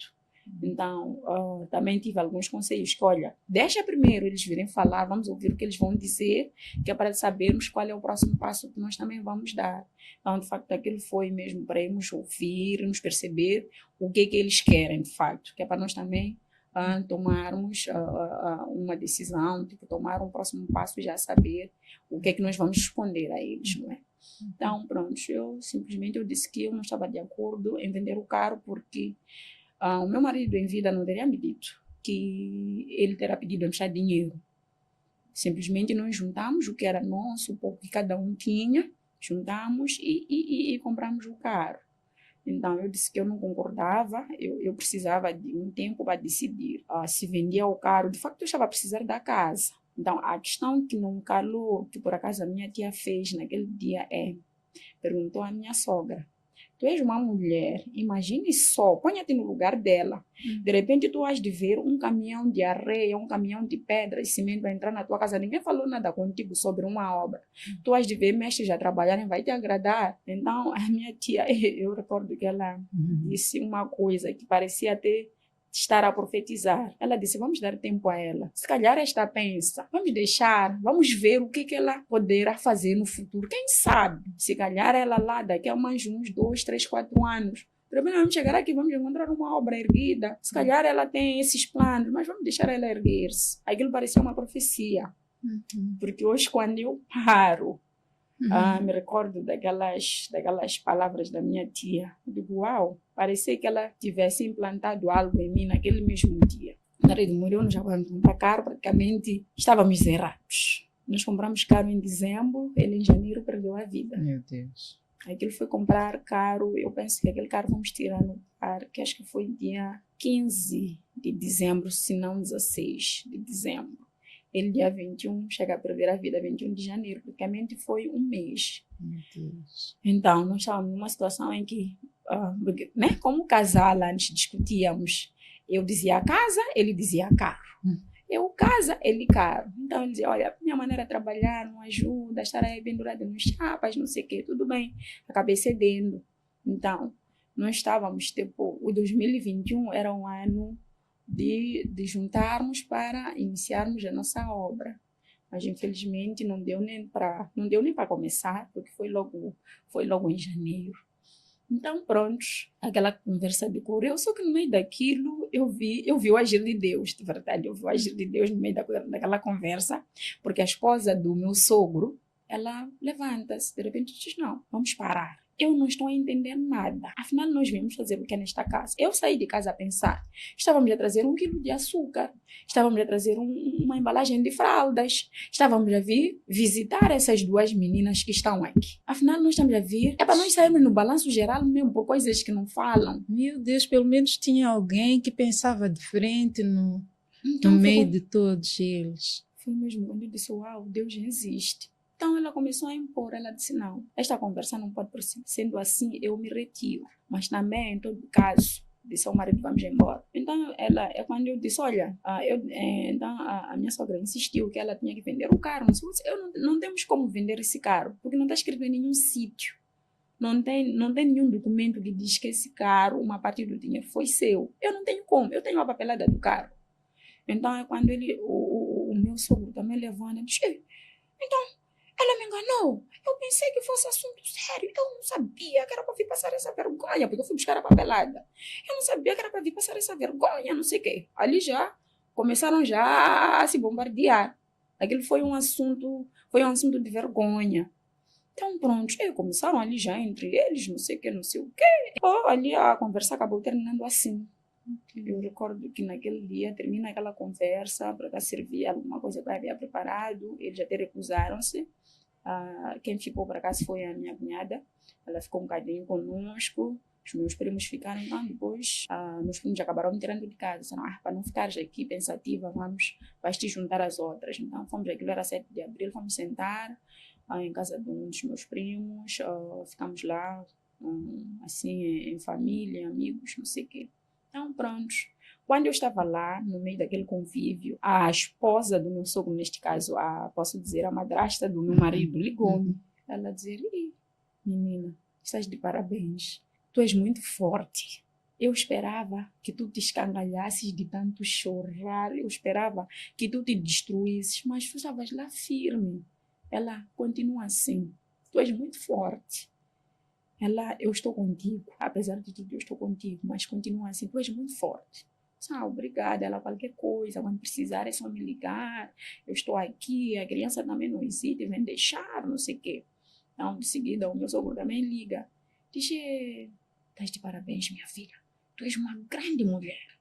Então, também tive alguns conselhos que, olha, deixa primeiro eles virem falar, vamos ouvir o que eles vão dizer, que é para sabermos qual é o próximo passo que nós também vamos dar. Então, de facto, aquilo foi mesmo para irmos ouvir, irmos perceber o que eles querem, de facto, que é para nós também tomarmos uma decisão, tipo, tomar um próximo passo e já saber o que nós vamos responder a eles, não é? Então, pronto, eu disse que eu não estava de acordo em vender o carro porque o meu marido em vida não teria me dito que ele terá pedido emprestar dinheiro. Simplesmente nós juntamos o que era nosso, o pouco que cada um tinha, juntamos e compramos o carro. Então, eu disse que eu não concordava, eu precisava de um tempo para decidir se vendia o carro. De facto, eu estava a precisar da casa. Então, a questão que não calou, que por acaso a minha tia fez naquele dia perguntou à minha sogra: tu és uma mulher, imagine só, ponha-te no lugar dela. De repente, tu has de ver um caminhão de areia, um caminhão de pedra e cimento para entrar na tua casa. Ninguém falou nada contigo sobre uma obra. Tu has de ver mestres a trabalharem, vai te agradar. Então, a minha tia, eu recordo que ela disse uma coisa que parecia até estar a profetizar. Ela disse: vamos dar tempo a ela. Se calhar esta pensa, vamos deixar, vamos ver o que ela poderá fazer no futuro. Quem sabe? Se calhar ela lá, daqui a mais uns 2, 3, 4 anos, primeiro vamos chegar aqui, vamos encontrar uma obra erguida. Se calhar ela tem esses planos, mas vamos deixar ela erguer-se. Aquilo parecia uma profecia. Porque hoje, quando eu paro, me recordo daquelas palavras da minha tia. Eu digo: uau, parecia que ela tivesse implantado algo em mim naquele mesmo dia. O marido morreu, nós já vamos comprar carro, praticamente estávamos zerados. Nós compramos carro em dezembro, ele em janeiro perdeu a vida. Meu Deus. Aquilo foi comprar carro, eu penso que aquele carro vamos tirar no parque, acho que foi dia 15 de dezembro, se não 16 de dezembro. Ele, dia 21, chega a perder a vida, 21 de janeiro, praticamente foi um mês. Meu Deus. Então, nós estávamos numa situação em que, né, como casal, antes discutíamos. Eu dizia casa, ele dizia carro. Eu casa, ele carro. Então, ele dizia: olha, minha maneira de trabalhar não ajuda, estar aí pendurada nos chapas, não sei o quê, tudo bem. Acabei cedendo. Então, nós estávamos, tipo, o 2021 era um ano de juntarmos para iniciarmos a nossa obra. Mas, infelizmente, não deu nem para começar, porque foi logo em janeiro. Então, pronto, aquela conversa decorreu, só que no meio daquilo eu vi o agir de Deus, de verdade, eu vi o agir de Deus no meio daquela conversa, porque a esposa do meu sogro, ela levanta-se, de repente diz: não, vamos parar. Eu não estou a entender nada. Afinal, nós viemos fazer o que é nesta casa? Eu saí de casa a pensar. Estávamos a trazer 1 quilo de açúcar. Estávamos a trazer uma embalagem de fraldas. Estávamos a vir visitar essas 2 meninas que estão aqui. Afinal, nós estamos a vir. É para nós sairmos no balanço geral mesmo, por coisas que não falam. Meu Deus, pelo menos tinha alguém que pensava diferente no meio de todos eles. Foi mesmo quando eu disse: uau, Deus existe. Então ela começou a impor, ela disse: não, esta conversa não pode prosseguir. Sendo assim, eu me retiro. Mas também, em todo caso, disse ao marido: vamos embora. Então, quando eu disse: olha, então a minha sogra insistiu que ela tinha que vender o carro. Não temos como vender esse carro, porque não está escrito em nenhum sítio. Não tem nenhum documento que diz que esse carro, uma parte do dinheiro foi seu. Eu não tenho como, eu tenho a papelada do carro. Então, é quando o meu sogro também levanta e diz: então, ela me enganou. Eu pensei que fosse assunto sério. Eu não sabia que era para vir passar essa vergonha, porque eu fui buscar a papelada. Eu não sabia que era para vir passar essa vergonha, não sei o quê. Ali já começaram já a se bombardear. Aquilo foi um assunto de vergonha. Então, pronto, começaram ali já entre eles, não sei o que, não sei o quê. Ali a conversa acabou terminando assim. Eu recordo que naquele dia termina aquela conversa, para cá servir alguma coisa que eu havia preparado, eles até recusaram-se. Quem ficou para casa foi a minha cunhada, ela ficou um bocadinho conosco, os meus primos ficaram, então depois meus primos acabaram me tirando de casa, disseram, para não ficares aqui pensativa, vais te juntar às outras. Então fomos, aquilo era 7 de abril, fomos sentar em casa de um dos meus primos, ficamos lá, assim, em família, amigos, não sei o quê. Então, pronto. Quando eu estava lá, no meio daquele convívio, a esposa do meu sogro, neste caso, posso dizer, a madrasta do meu marido, ligou-me. Ela dizia, menina, estás de parabéns. Tu és muito forte. Eu esperava que tu te escangalhasses de tanto chorar. Eu esperava que tu te destruísses, mas tu estavas lá firme. Ela continua assim. Tu és muito forte. Eu estou contigo, apesar de tudo, eu estou contigo, mas continua assim, tu és muito forte. Obrigada, ela qualquer coisa, quando precisar é só me ligar, eu estou aqui, a criança também não existe, vem deixar, não sei o quê. Então, de seguida, o meu sogro também liga. Diz, estás de parabéns, minha filha, tu és uma grande mulher.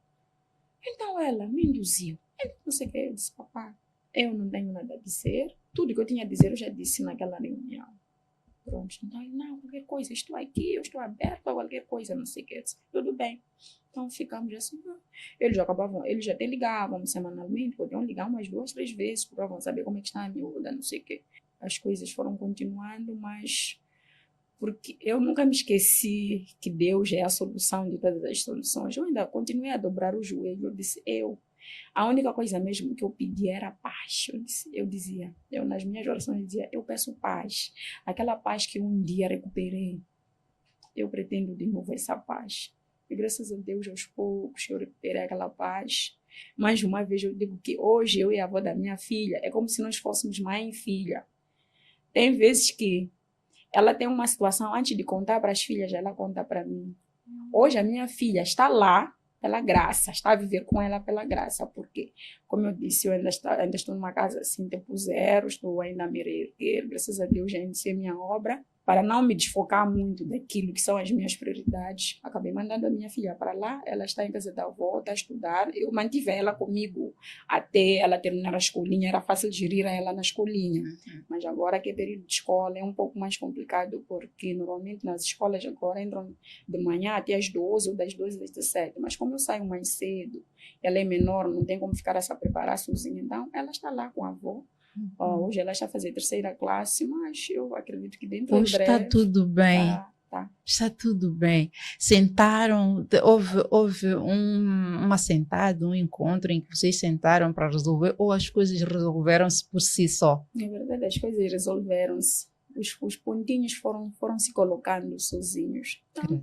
Então ela me induziu. Não sei o que, eu disse, papá, eu não tenho nada a dizer, tudo que eu tinha a dizer eu já disse naquela reunião. Pronto, então, não, qualquer coisa, estou aqui, eu estou aberto a qualquer coisa, não sei o que, tudo bem. Então ficamos assim, eles já até ligavam semanalmente, podiam ligar umas 2, 3 vezes, para saber como é que está a miúda, não sei o que. As coisas foram continuando, mas porque eu nunca me esqueci que Deus é a solução de todas as soluções. Eu ainda continuei a dobrar o joelho, eu disse, a única coisa mesmo que eu pedi era paz. Eu dizia, nas minhas orações dizia, eu peço paz. Aquela paz que um dia recuperei, eu pretendo de novo essa paz. E graças a Deus, aos poucos, eu recuperei aquela paz. Mais uma vez eu digo que hoje eu e a avó da minha filha, é como se nós fôssemos mãe e filha. Tem vezes que ela tem uma situação, antes de contar para as filhas, ela conta para mim. Hoje a minha filha está lá, pela graça, está a viver com ela pela graça, porque, como eu disse, eu ainda estou numa casa assim, tempo zero, estou ainda a me reerguer, graças a Deus já iniciei minha obra, para não me desfocar muito daquilo que são as minhas prioridades. Acabei mandando a minha filha para lá, ela está em casa da avó, está a estudar, eu mantive ela comigo até ela terminar a escolinha, era fácil gerir ela na escolinha, mas agora que é período de escola é um pouco mais complicado, porque normalmente nas escolas agora entram de manhã até às 12 ou das 12 às 17, mas como eu saio mais cedo, ela é menor, não tem como ficar a se preparar sozinha, então ela está lá com a avó. Hoje ela está a fazer 3ª classe, mas eu acredito que dentro de breve... Está tudo bem. Tá. Está tudo bem. Sentaram, houve uma sentada, um encontro em que vocês sentaram para resolver, ou as coisas resolveram-se por si só? Na verdade, as coisas resolveram-se. Os pontinhos foram se colocando sozinhos. Então,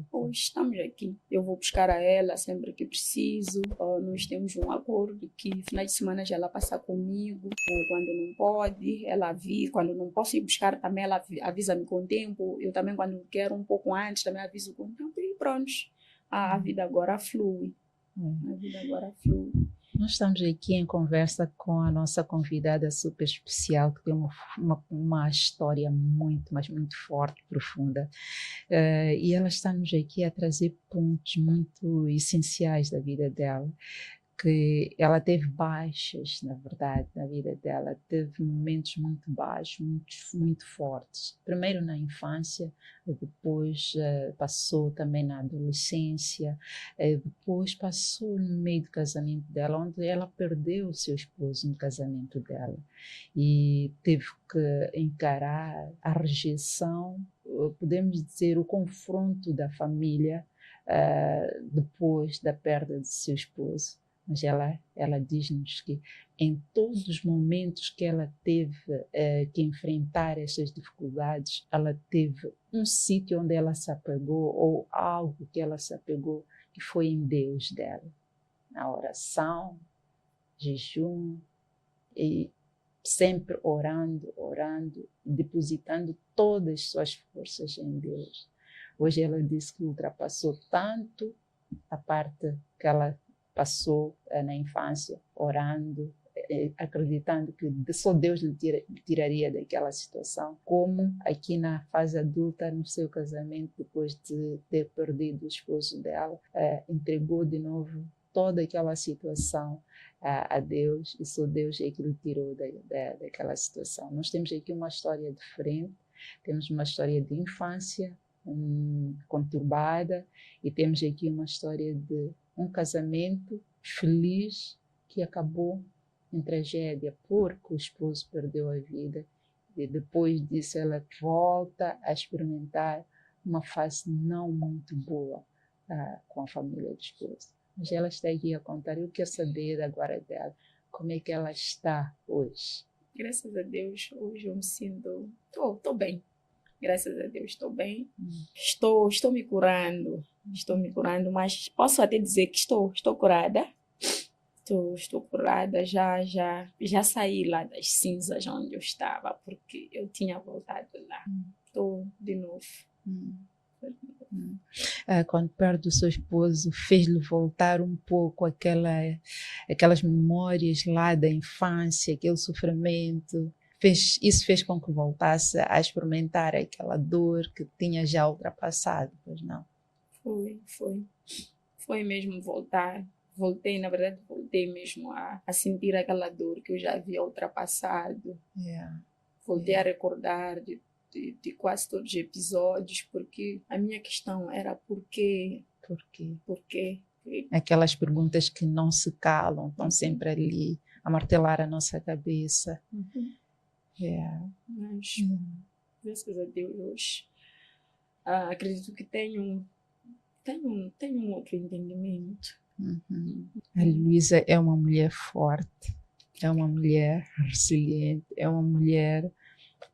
hoje estamos aqui. Eu vou buscar a ela sempre que preciso. Nós temos um acordo que finais de semana já ela passa comigo. Quando não pode, ela avisa. Quando não posso ir buscar também, ela avisa-me com tempo. Eu também, quando quero um pouco antes, também aviso com tempo. E pronto. A vida agora flui. A vida agora flui. Nós estamos aqui em conversa com a nossa convidada super especial, que tem uma história muito, mas muito forte, profunda. E ela está-nos aqui a trazer pontos muito essenciais da vida dela, que ela teve baixas, na verdade, na vida dela. Teve momentos muito baixos, muito fortes. Primeiro na infância, depois passou também na adolescência, depois passou no meio do casamento dela, onde ela perdeu o seu esposo no casamento dela. E teve que encarar a rejeição, podemos dizer, o confronto da família depois da perda de seu esposo. Mas ela diz-nos que em todos os momentos que ela teve que enfrentar essas dificuldades, ela teve um sítio onde ela se apegou, ou algo que ela se apegou, que foi em Deus dela. Na oração, jejum, e sempre orando, depositando todas as suas forças em Deus. Hoje ela disse que ultrapassou tanto a parte que ela passou na infância, orando, acreditando que só Deus lhe tiraria daquela situação, como aqui na fase adulta, no seu casamento, depois de ter perdido o esposo dela, entregou de novo toda aquela situação a Deus, e só Deus é que lhe tirou daquela situação. Nós temos aqui uma história diferente, temos uma história de infância conturbada, e temos aqui uma história de um casamento feliz que acabou em tragédia, porque o esposo perdeu a vida, e depois disso ela volta a experimentar uma fase não muito boa com a família do esposo. Mas ela está aqui a contar, eu quero saber agora dela, como é que ela está hoje. Graças a Deus, hoje eu me sinto, estou bem. Graças a Deus, estou bem. Estou me curando, mas posso até dizer que estou curada. Estou curada, já saí lá das cinzas onde eu estava, porque eu tinha voltado lá. Estou de novo. Quando perde o seu esposo, fez-lhe voltar um pouco aquelas memórias lá da infância, aquele sofrimento. Isso fez com que voltasse a experimentar aquela dor que tinha já ultrapassado, pois não? Foi mesmo voltar. Voltei mesmo a sentir aquela dor que eu já havia ultrapassado. Voltei a recordar de quase todos os episódios, porque a minha questão era por quê? Por quê? Aquelas perguntas que não se calam, estão sempre ali a martelar a nossa cabeça. Mas, graças a Deus, hoje acredito que tenho um outro entendimento. A Luísa é uma mulher forte, é uma mulher resiliente, é uma mulher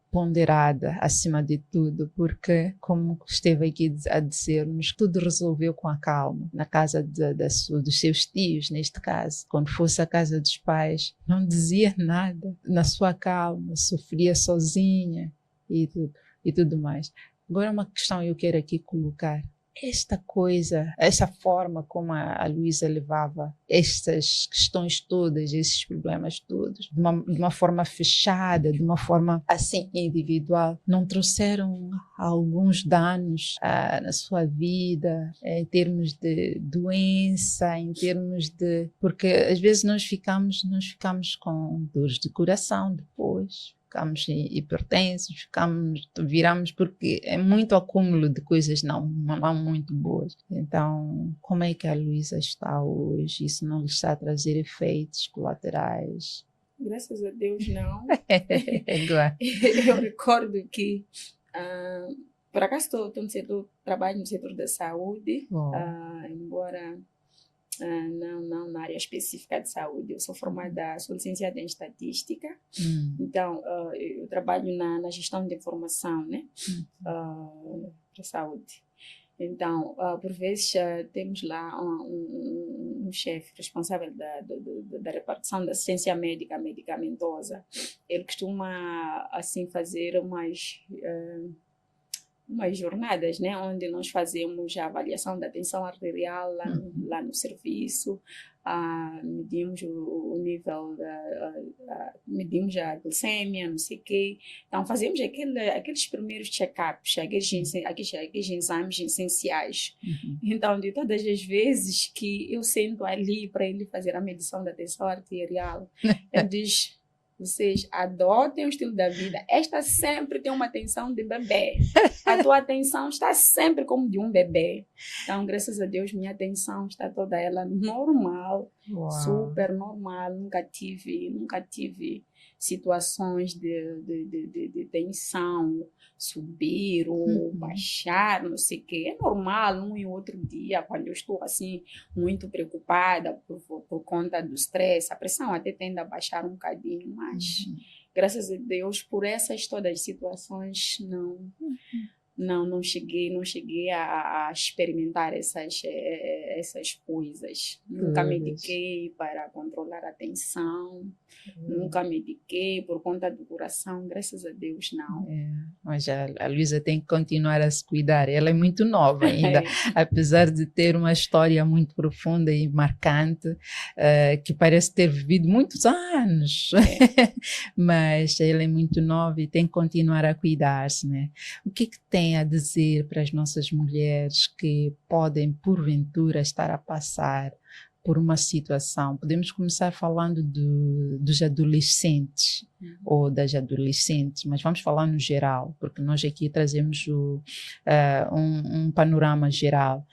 ponderada acima de tudo, porque, como esteve aqui a dizer-nos, tudo resolveu com a calma, na casa dos seus tios, neste caso. Quando fosse à casa dos pais, não dizia nada, na sua calma, sofria sozinha e tudo mais. Agora, uma questão eu quero aqui colocar. Essa forma como a Luísa levava estas questões todas, esses problemas todos, de uma forma fechada, de uma forma assim individual, não trouxeram alguns danos na sua vida, em termos de doença, em termos de... Porque às vezes nós ficamos com dores de coração depois. Ficamos hipertensos, viramos, porque é muito acúmulo de coisas não muito boas. Então, como é que a Luísa está hoje? Isso não lhe está a trazer efeitos colaterais? Graças a Deus, não. Eu recordo que, por acaso, trabalho no setor da saúde, embora... não na área específica de saúde. Eu sou licenciada em estatística, então eu trabalho na gestão de informação, né? Para a saúde. Então, por vezes, temos lá um chefe responsável da repartição da assistência médica medicamentosa. Ele costuma, assim, fazer umas jornadas, né, onde nós fazemos a avaliação da tensão arterial lá no serviço, medimos o nível, medimos a glicemia, não sei o quê. Então, fazemos aqueles primeiros check-ups, aqueles exames essenciais. Então, de todas as vezes que eu sento ali para ele fazer a medição da tensão arterial, ele diz... Vocês adotem o estilo da vida. Esta sempre tem uma tensão de bebê. A tua atenção está sempre como de um bebê. Então, graças a Deus, minha atenção está toda ela normal, super normal. Nunca tive situações de tensão, subir ou baixar, não sei o quê. É normal, um e outro dia, quando eu estou assim, muito preocupada por conta do estresse, a pressão até tende a baixar um bocadinho, mas graças a Deus, por essas todas as situações, Não cheguei a experimentar essas coisas. Nunca mediquei para controlar a tensão, nunca mediquei por conta do coração, graças a Deus, não. Mas a Luísa tem que continuar a se cuidar, ela é muito nova ainda, apesar de ter uma história muito profunda e marcante, que parece ter vivido muitos anos, mas ela é muito nova e tem que continuar a cuidar-se, né? O que tem a dizer para as nossas mulheres que podem, porventura, estar a passar por uma situação? Podemos começar falando dos adolescentes ou das adolescentes, mas vamos falar no geral, porque nós aqui trazemos um panorama geral.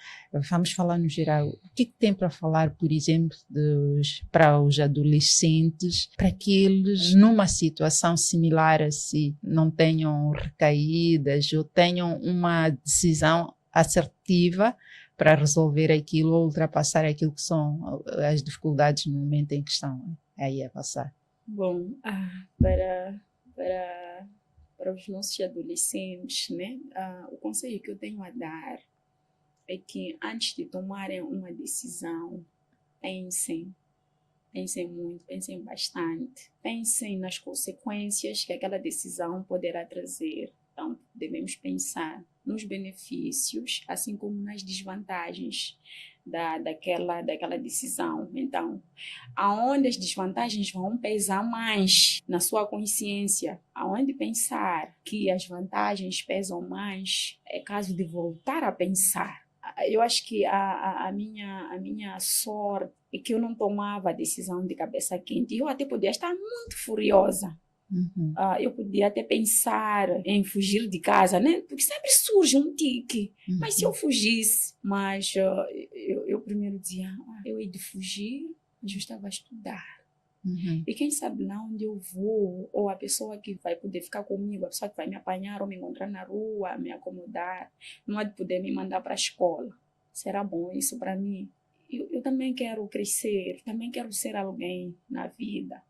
Vamos falar no geral. O que tem para falar, por exemplo, para os adolescentes, para que eles, numa situação similar a si, não tenham recaídas ou tenham uma decisão assertiva para resolver aquilo ou ultrapassar aquilo que são as dificuldades no momento em que estão aí a passar? Bom, para os nossos adolescentes, né, o conselho que eu tenho a dar é que antes de tomarem uma decisão, pensem muito, pensem bastante, pensem nas consequências que aquela decisão poderá trazer. Então, devemos pensar nos benefícios, assim como nas desvantagens daquela decisão. Então, aonde as desvantagens vão pesar mais na sua consciência, aonde pensar que as vantagens pesam mais, é caso de voltar a pensar. Eu acho que a minha sorte é que eu não tomava a decisão de cabeça quente. Eu até podia estar muito furiosa. Eu podia até pensar em fugir de casa, né? Porque sempre surge um tique. Mas se eu fugisse? Mas eu primeiro dizia, eu hei de fugir, mas eu estava a estudar. E quem sabe lá onde eu vou, ou a pessoa que vai poder ficar comigo, a pessoa que vai me apanhar ou me encontrar na rua, me acomodar, não há de poder me mandar para a escola. Será bom isso para mim? Eu também quero crescer, também quero ser alguém na vida.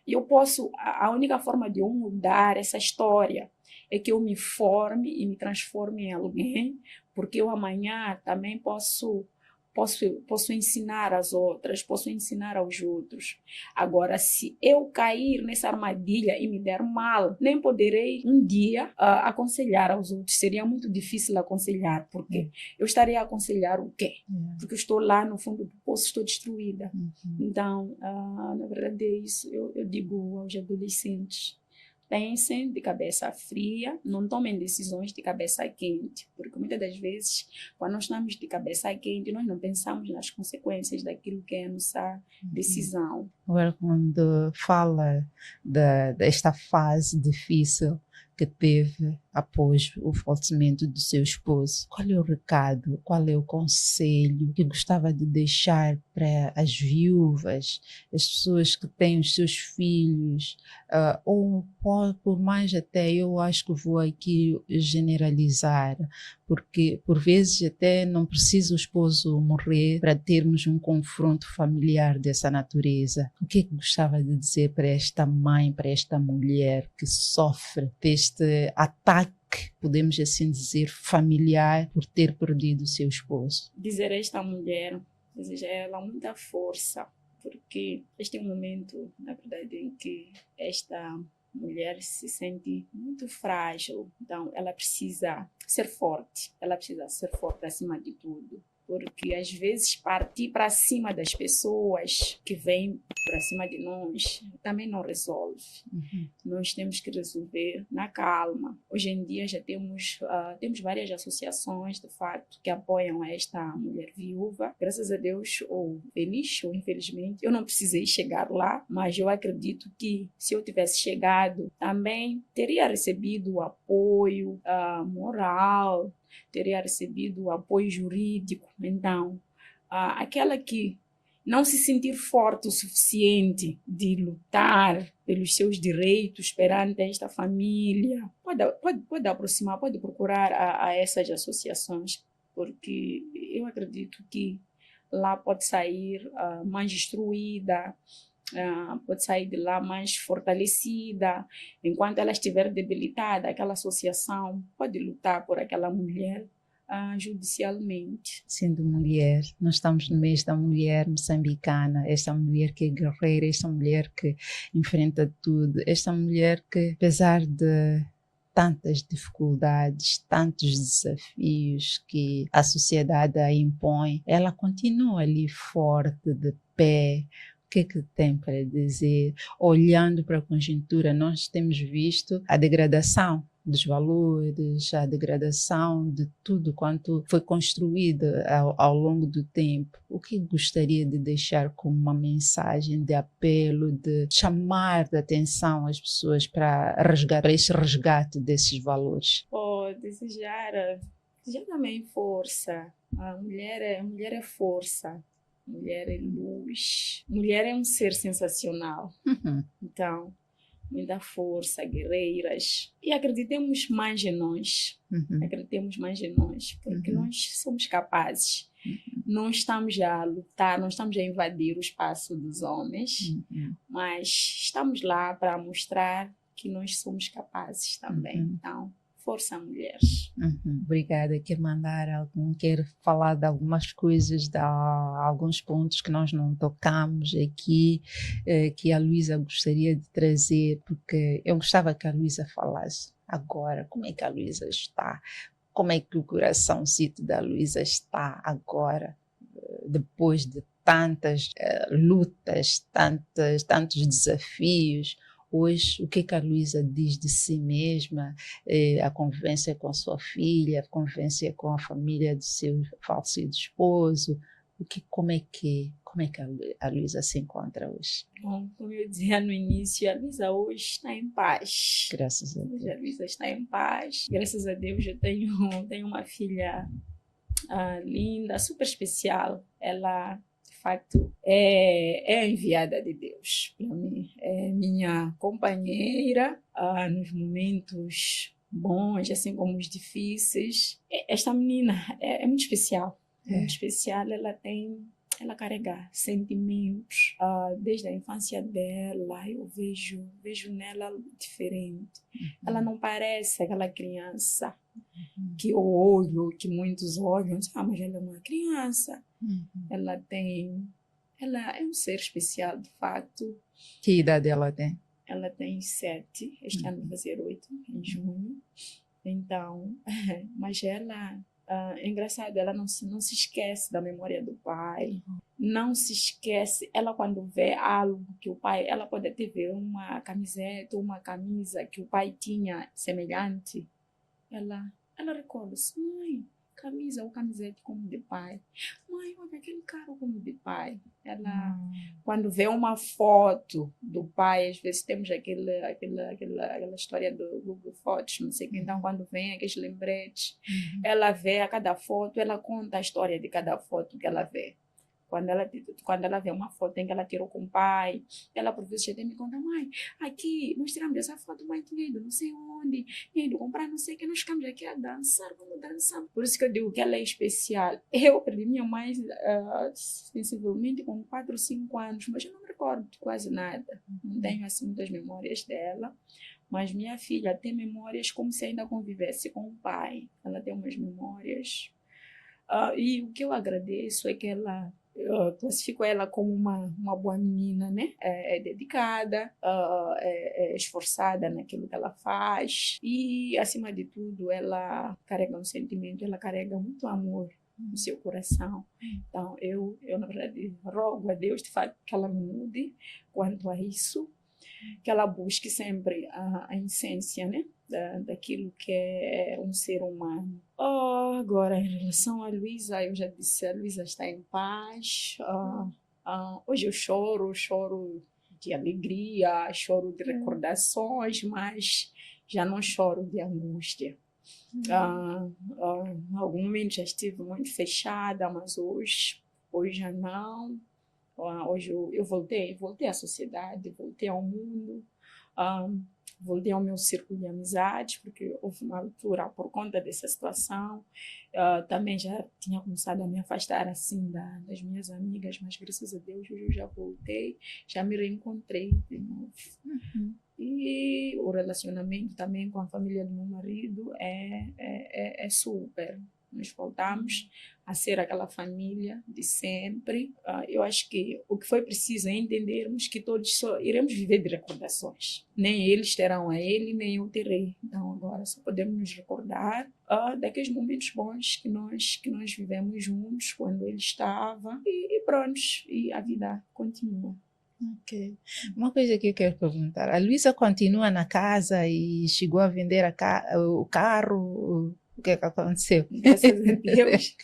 E eu posso, a única forma de eu mudar essa história é que eu me forme e me transforme em alguém, porque eu amanhã também posso ensinar as outras, posso ensinar aos outros. Agora, se eu cair nessa armadilha e me der mal, nem poderei um dia aconselhar aos outros. Seria muito difícil aconselhar, porque eu estaria a aconselhar o quê? Porque eu estou lá no fundo do poço, estou destruída. Então, na verdade é isso. Eu digo aos adolescentes, pensem de cabeça fria, não tomem decisões de cabeça quente, porque muitas das vezes, quando nós estamos de cabeça quente, nós não pensamos nas consequências daquilo que é a nossa decisão. Agora, quando fala desta fase difícil que teve após o falecimento do seu esposo, qual é o recado, qual é o conselho que gostava de deixar para as viúvas, as pessoas que têm os seus filhos, ou por mais até, eu acho que vou aqui generalizar, porque por vezes até não precisa o esposo morrer para termos um confronto familiar dessa natureza. O que gostava de dizer para esta mãe, para esta mulher que sofre deste ataque, podemos assim dizer, familiar, por ter perdido o seu esposo? Dizer a esta mulher, desejar a ela muita força, porque este é um momento, na verdade, em que esta mulher se sente muito frágil. Então, ela precisa ser forte acima de tudo. Porque, às vezes, partir para cima das pessoas que vêm para cima de nós também não resolve. Nós temos que resolver na calma. Hoje em dia já temos várias associações, de fato, que apoiam esta mulher viúva. Graças a Deus, ou feliz ou infelizmente, eu não precisei chegar lá, mas eu acredito que se eu tivesse chegado, também teria recebido o apoio moral, teria recebido o apoio jurídico. Então, aquela que não se sentir forte o suficiente de lutar pelos seus direitos perante esta família, pode aproximar, pode procurar a essas associações, porque eu acredito que lá pode sair mais instruída, pode sair de lá mais fortalecida. Enquanto ela estiver debilitada, aquela associação pode lutar por aquela mulher judicialmente. Sendo mulher, nós estamos no mês da mulher moçambicana, esta mulher que é guerreira, esta mulher que enfrenta tudo, esta mulher que, apesar de tantas dificuldades, tantos desafios que a sociedade a impõe, ela continua ali forte, de pé. O que tem para dizer? Olhando para a conjuntura, nós temos visto a degradação dos valores, a degradação de tudo quanto foi construído ao longo do tempo. O que gostaria de deixar como uma mensagem de apelo, de chamar a atenção às pessoas para esse resgate desses valores? Desejar também força. A mulher é força. Mulher é luz. Mulher é um ser sensacional. Então, muita força, guerreiras. E acreditemos mais em nós. Acreditemos mais em nós, porque nós somos capazes. Não estamos a lutar, não estamos a invadir o espaço dos homens, mas estamos lá para mostrar que nós somos capazes também. Então, força, mulheres. Obrigada. Quer falar de algumas coisas, de alguns pontos que nós não tocamos aqui, que a Luísa gostaria de trazer, porque eu gostava que a Luísa falasse agora como é que a Luísa está, como é que o coraçãozito da Luísa está agora, depois de tantas lutas, tantos desafios. Hoje, o que a Luísa diz de si mesma, a convivência com a sua filha, a convivência com a família do seu falecido esposo, como é que a Luísa se encontra hoje? Bom, como eu dizia no início, a Luísa hoje está em paz. Graças a Deus. A Luísa está em paz. Graças a Deus eu tenho uma filha linda, super especial. Ela, de facto, é a enviada de Deus para mim. É minha companheira nos momentos bons, assim como os difíceis. Esta menina é muito especial. Muito especial. Ela carrega sentimentos desde a infância dela. Eu vejo nela diferente. Ela não parece aquela criança que eu olho, que muitos olham, mas ela é uma criança. Ela é um ser especial, de fato. Que idade ela tem? Ela tem 7, este ano vai fazer 8, em junho. Então, mas ela, é engraçado, ela não se esquece da memória do pai, não se esquece. Ela, quando vê algo que o pai, ela pode até ver uma camiseta, uma camisa que o pai tinha semelhante, ela recorda-se: mãe, camisa ou camiseta como de pai. Mãe, olha aquele carro como de pai. Ela, quando vê uma foto do pai, às vezes temos aquela história do Google Fotos, não sei o que. Então, quando vem aqueles lembretes, ela vê a cada foto, ela conta a história de cada foto que ela vê. Quando ela vê uma foto em que ela tirou com o pai, ela por vezes até me conta: mãe, aqui nós tiramos essa foto, mãe tinha ido não sei onde, tinha ido comprar não sei o que, nós ficamos aqui a dançar, vamos dançar. Por isso que eu digo que ela é especial. Eu perdi minha mãe sensivelmente com 4 ou 5 anos, mas eu não me recordo de quase nada. Não tenho assim muitas memórias dela. Mas minha filha tem memórias como se ainda convivesse com o pai. Ela tem umas memórias. E o que eu agradeço é que eu classifico ela como uma boa menina, né? É dedicada, é esforçada naquilo que ela faz e, acima de tudo, ela carrega um sentimento, ela carrega muito amor no seu coração. Então, eu na verdade, rogo a Deus, de fato, que ela não mude quanto a isso, que ela busque sempre a essência, né? Daquilo que é um ser humano. Agora, em relação a Luísa, eu já disse, a Luísa está em paz. Hoje eu choro de alegria, choro de recordações, mas já não choro de angústia. Em algum momento já estive muito fechada, mas hoje já não. Hoje eu voltei à sociedade, voltei ao mundo. voltei ao meu círculo de amizades, porque houve uma altura, por conta dessa situação, também já tinha começado a me afastar assim das minhas amigas, mas graças a Deus hoje eu já voltei, já me reencontrei de novo. E o relacionamento também com a família do meu marido é super. Nós voltamos a ser aquela família de sempre. Eu acho que o que foi preciso é entendermos que todos só iremos viver de recordações. Nem eles terão a ele, nem eu terei. Então agora só podemos nos recordar daqueles momentos bons que nós vivemos juntos quando ele estava. E pronto, e a vida continua. Ok. Uma coisa que eu quero perguntar. A Luísa continua na casa e chegou a vender o carro? O que é que aconteceu? Graças a Deus.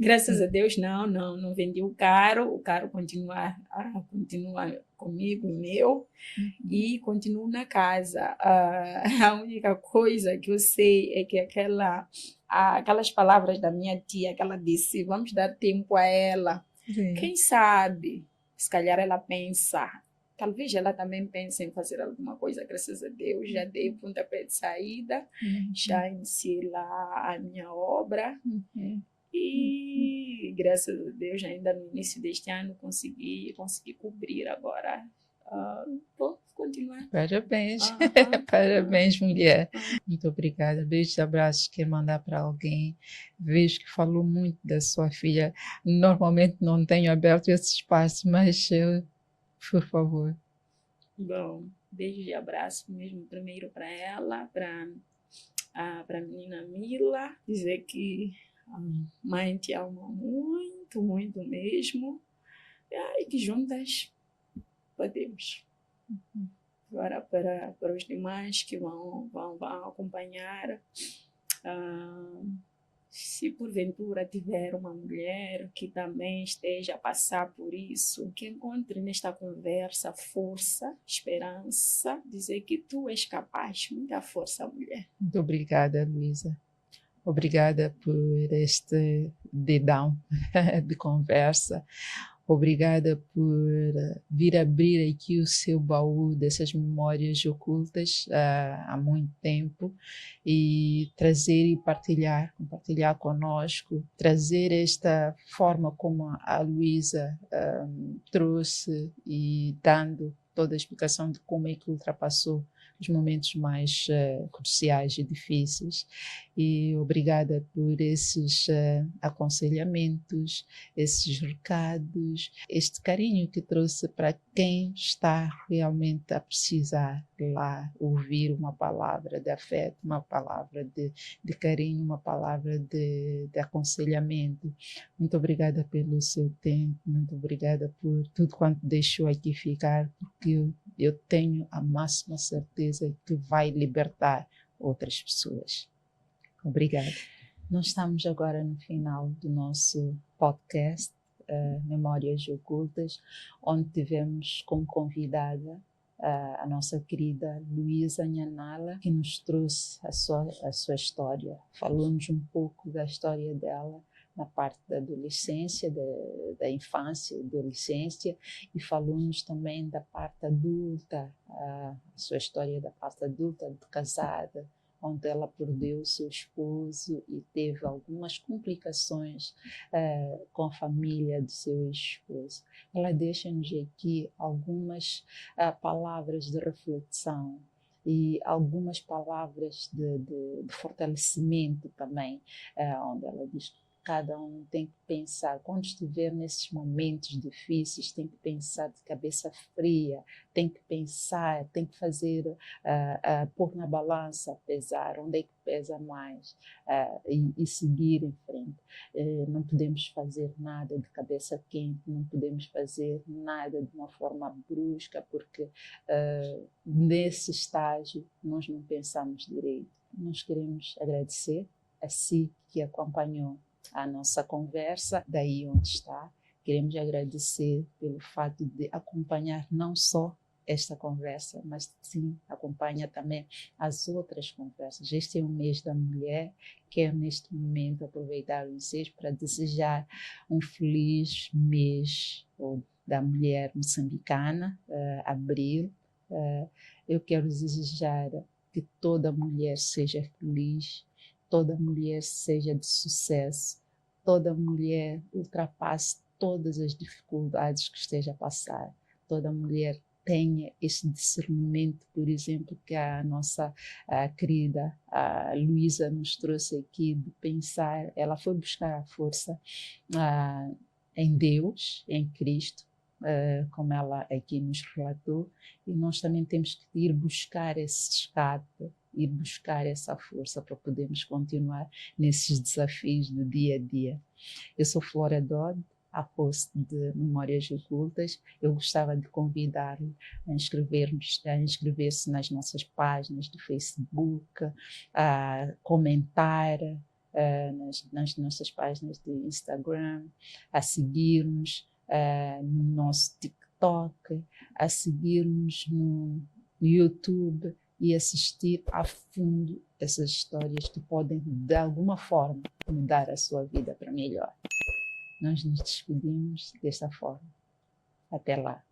Graças a Deus, não vendi o carro continua comigo, meu, e continuo na casa. A única coisa que eu sei é que aquelas palavras da minha tia, que ela disse, vamos dar tempo a ela. Sim. Quem sabe, se calhar ela pensa, talvez ela também pense em fazer alguma coisa, graças a Deus, já dei o pontapé de saída, já iniciei lá a minha obra, e graças a Deus, ainda no início deste ano, consegui cobrir agora. Vou continuar. Parabéns, parabéns, mulher. Muito obrigada. Beijos e abraços. Quer mandar para alguém? Vejo que falou muito da sua filha. Normalmente não tenho aberto esse espaço, mas por favor. Bom, beijo e abraço mesmo primeiro para ela, para a menina Mila, dizer que a mãe te ama muito, muito mesmo, e que juntas podemos. Agora para os demais que vão acompanhar, se porventura tiver uma mulher que também esteja a passar por isso, que encontre nesta conversa força, esperança, dizer que tu és capaz. Muita força, mulher. Muito obrigada, Luísa. Obrigada por este dedão de conversa. Obrigada por vir abrir aqui o seu baú dessas memórias ocultas há muito tempo e trazer e compartilhar conosco, trazer esta forma como a Luísa trouxe e dando toda a explicação de como é que ultrapassou os momentos mais cruciais e difíceis. E obrigada por esses aconselhamentos, esses recados, este carinho que trouxe para quem está realmente a precisar lá ouvir uma palavra de afeto, uma palavra de carinho, uma palavra de aconselhamento. Muito obrigada pelo seu tempo, muito obrigada por tudo quanto deixou aqui ficar, porque eu tenho a máxima certeza que vai libertar outras pessoas. Obrigada. Nós estamos agora no final do nosso podcast, Memórias Ocultas, onde tivemos como convidada a nossa querida Luísa Nhanala, que nos trouxe a sua história. Falou-nos um pouco da história dela na parte da adolescência, da infância e adolescência, e falou-nos também da parte adulta, a sua história da parte adulta, de casada, onde ela perdeu seu esposo e teve algumas complicações com a família do seu esposo. Ela deixa-nos aqui algumas palavras de reflexão e algumas palavras de fortalecimento também, onde ela diz que cada um tem que pensar, quando estiver nesses momentos difíceis, tem que pensar de cabeça fria, tem que pensar, tem que fazer, pôr na balança, pesar, onde é que pesa mais, e seguir em frente. Não podemos fazer nada de cabeça quente, não podemos fazer nada de uma forma brusca, porque nesse estágio nós não pensamos direito. Nós queremos agradecer a si que acompanhou a nossa conversa, daí onde está. Queremos agradecer pelo fato de acompanhar não só esta conversa, mas sim acompanha também as outras conversas. Este é o mês da mulher. Quero neste momento aproveitar o ensejo para desejar um feliz mês da mulher moçambicana, abril, Eu quero desejar que toda mulher seja feliz, toda mulher seja de sucesso, toda mulher ultrapasse todas as dificuldades que esteja a passar, toda mulher tenha esse discernimento, por exemplo, que a nossa querida Luísa nos trouxe aqui, de pensar. Ela foi buscar a força em Deus, em Cristo, como ela aqui nos relatou, e nós também temos que ir buscar esse escape, ir buscar essa força para podermos continuar nesses desafios do dia a dia. Eu sou Flora Dodd, a host de Memórias Ocultas. Eu gostava de convidar-lhe a inscrever-se nas nossas páginas do Facebook, a comentar nas nossas páginas de Instagram, a seguir-nos no nosso TikTok, a seguir-nos no YouTube e assistir a fundo essas histórias que podem, de alguma forma, mudar a sua vida para melhor. Nós nos despedimos desta forma. Até lá.